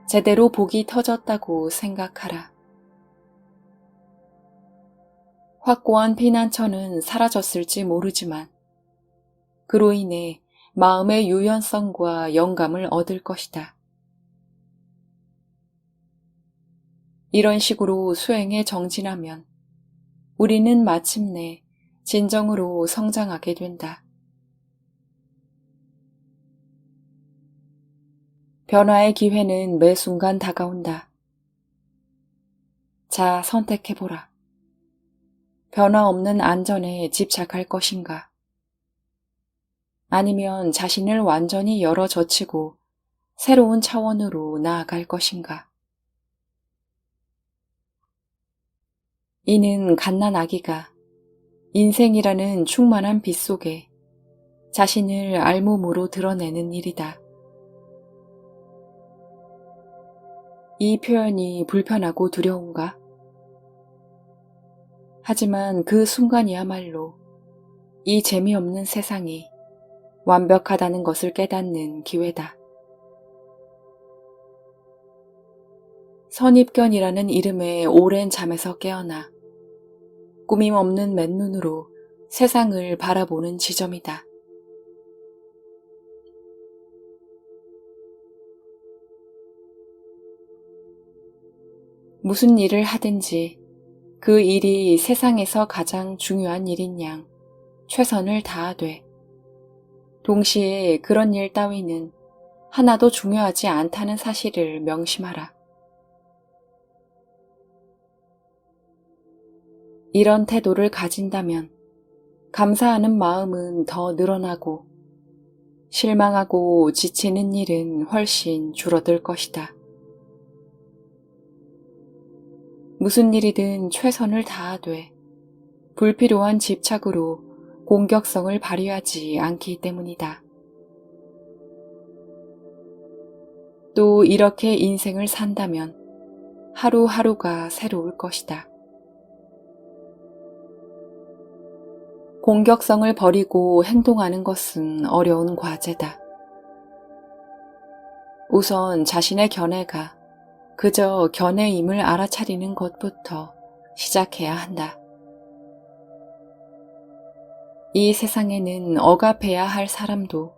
제대로 복이 터졌다고 생각하라. 확고한 피난처는 사라졌을지 모르지만 그로 인해 마음의 유연성과 영감을 얻을 것이다. 이런 식으로 수행에 정진하면 우리는 마침내 진정으로 성장하게 된다. 변화의 기회는 매 순간 다가온다. 자, 선택해보라. 변화 없는 안전에 집착할 것인가? 아니면 자신을 완전히 열어젖히고 새로운 차원으로 나아갈 것인가? 이는 갓난 아기가 인생이라는 충만한 빛 속에 자신을 알몸으로 드러내는 일이다. 이 표현이 불편하고 두려운가? 하지만 그 순간이야말로 이 재미없는 세상이 완벽하다는 것을 깨닫는 기회다. 선입견이라는 이름의 오랜 잠에서 깨어나 꾸밈 없는 맨눈으로 세상을 바라보는 지점이다. 무슨 일을 하든지 그 일이 세상에서 가장 중요한 일인 양 최선을 다하되 동시에 그런 일 따위는 하나도 중요하지 않다는 사실을 명심하라. 이런 태도를 가진다면 감사하는 마음은 더 늘어나고 실망하고 지치는 일은 훨씬 줄어들 것이다. 무슨 일이든 최선을 다하되 불필요한 집착으로 공격성을 발휘하지 않기 때문이다. 또 이렇게 인생을 산다면 하루하루가 새로울 것이다. 공격성을 버리고 행동하는 것은 어려운 과제다. 우선 자신의 견해가 그저 견해임을 알아차리는 것부터 시작해야 한다. 이 세상에는 억압해야 할 사람도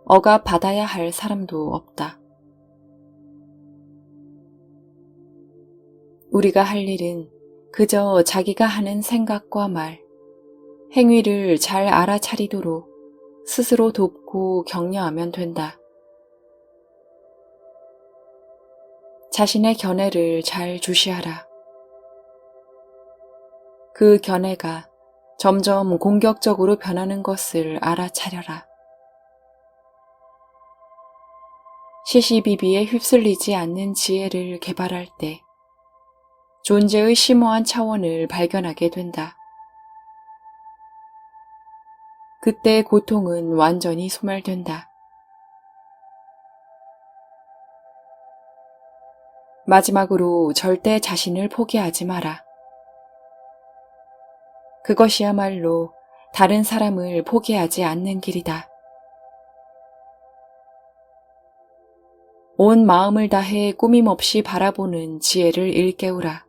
억압받아야 할 사람도 없다. 우리가 할 일은 그저 자기가 하는 생각과 말, 행위를 잘 알아차리도록 스스로 돕고 격려하면 된다. 자신의 견해를 잘 주시하라. 그 견해가 점점 공격적으로 변하는 것을 알아차려라. 시시비비에 휩쓸리지 않는 지혜를 개발할 때 존재의 심오한 차원을 발견하게 된다. 그때 고통은 완전히 소멸된다. 마지막으로 절대 자신을 포기하지 마라. 그것이야말로 다른 사람을 포기하지 않는 길이다. 온 마음을 다해 꾸밈없이 바라보는 지혜를 일깨우라.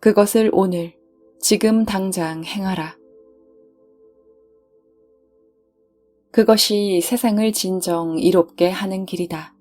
그것을 오늘, 지금 당장 행하라. 그것이 세상을 진정 이롭게 하는 길이다.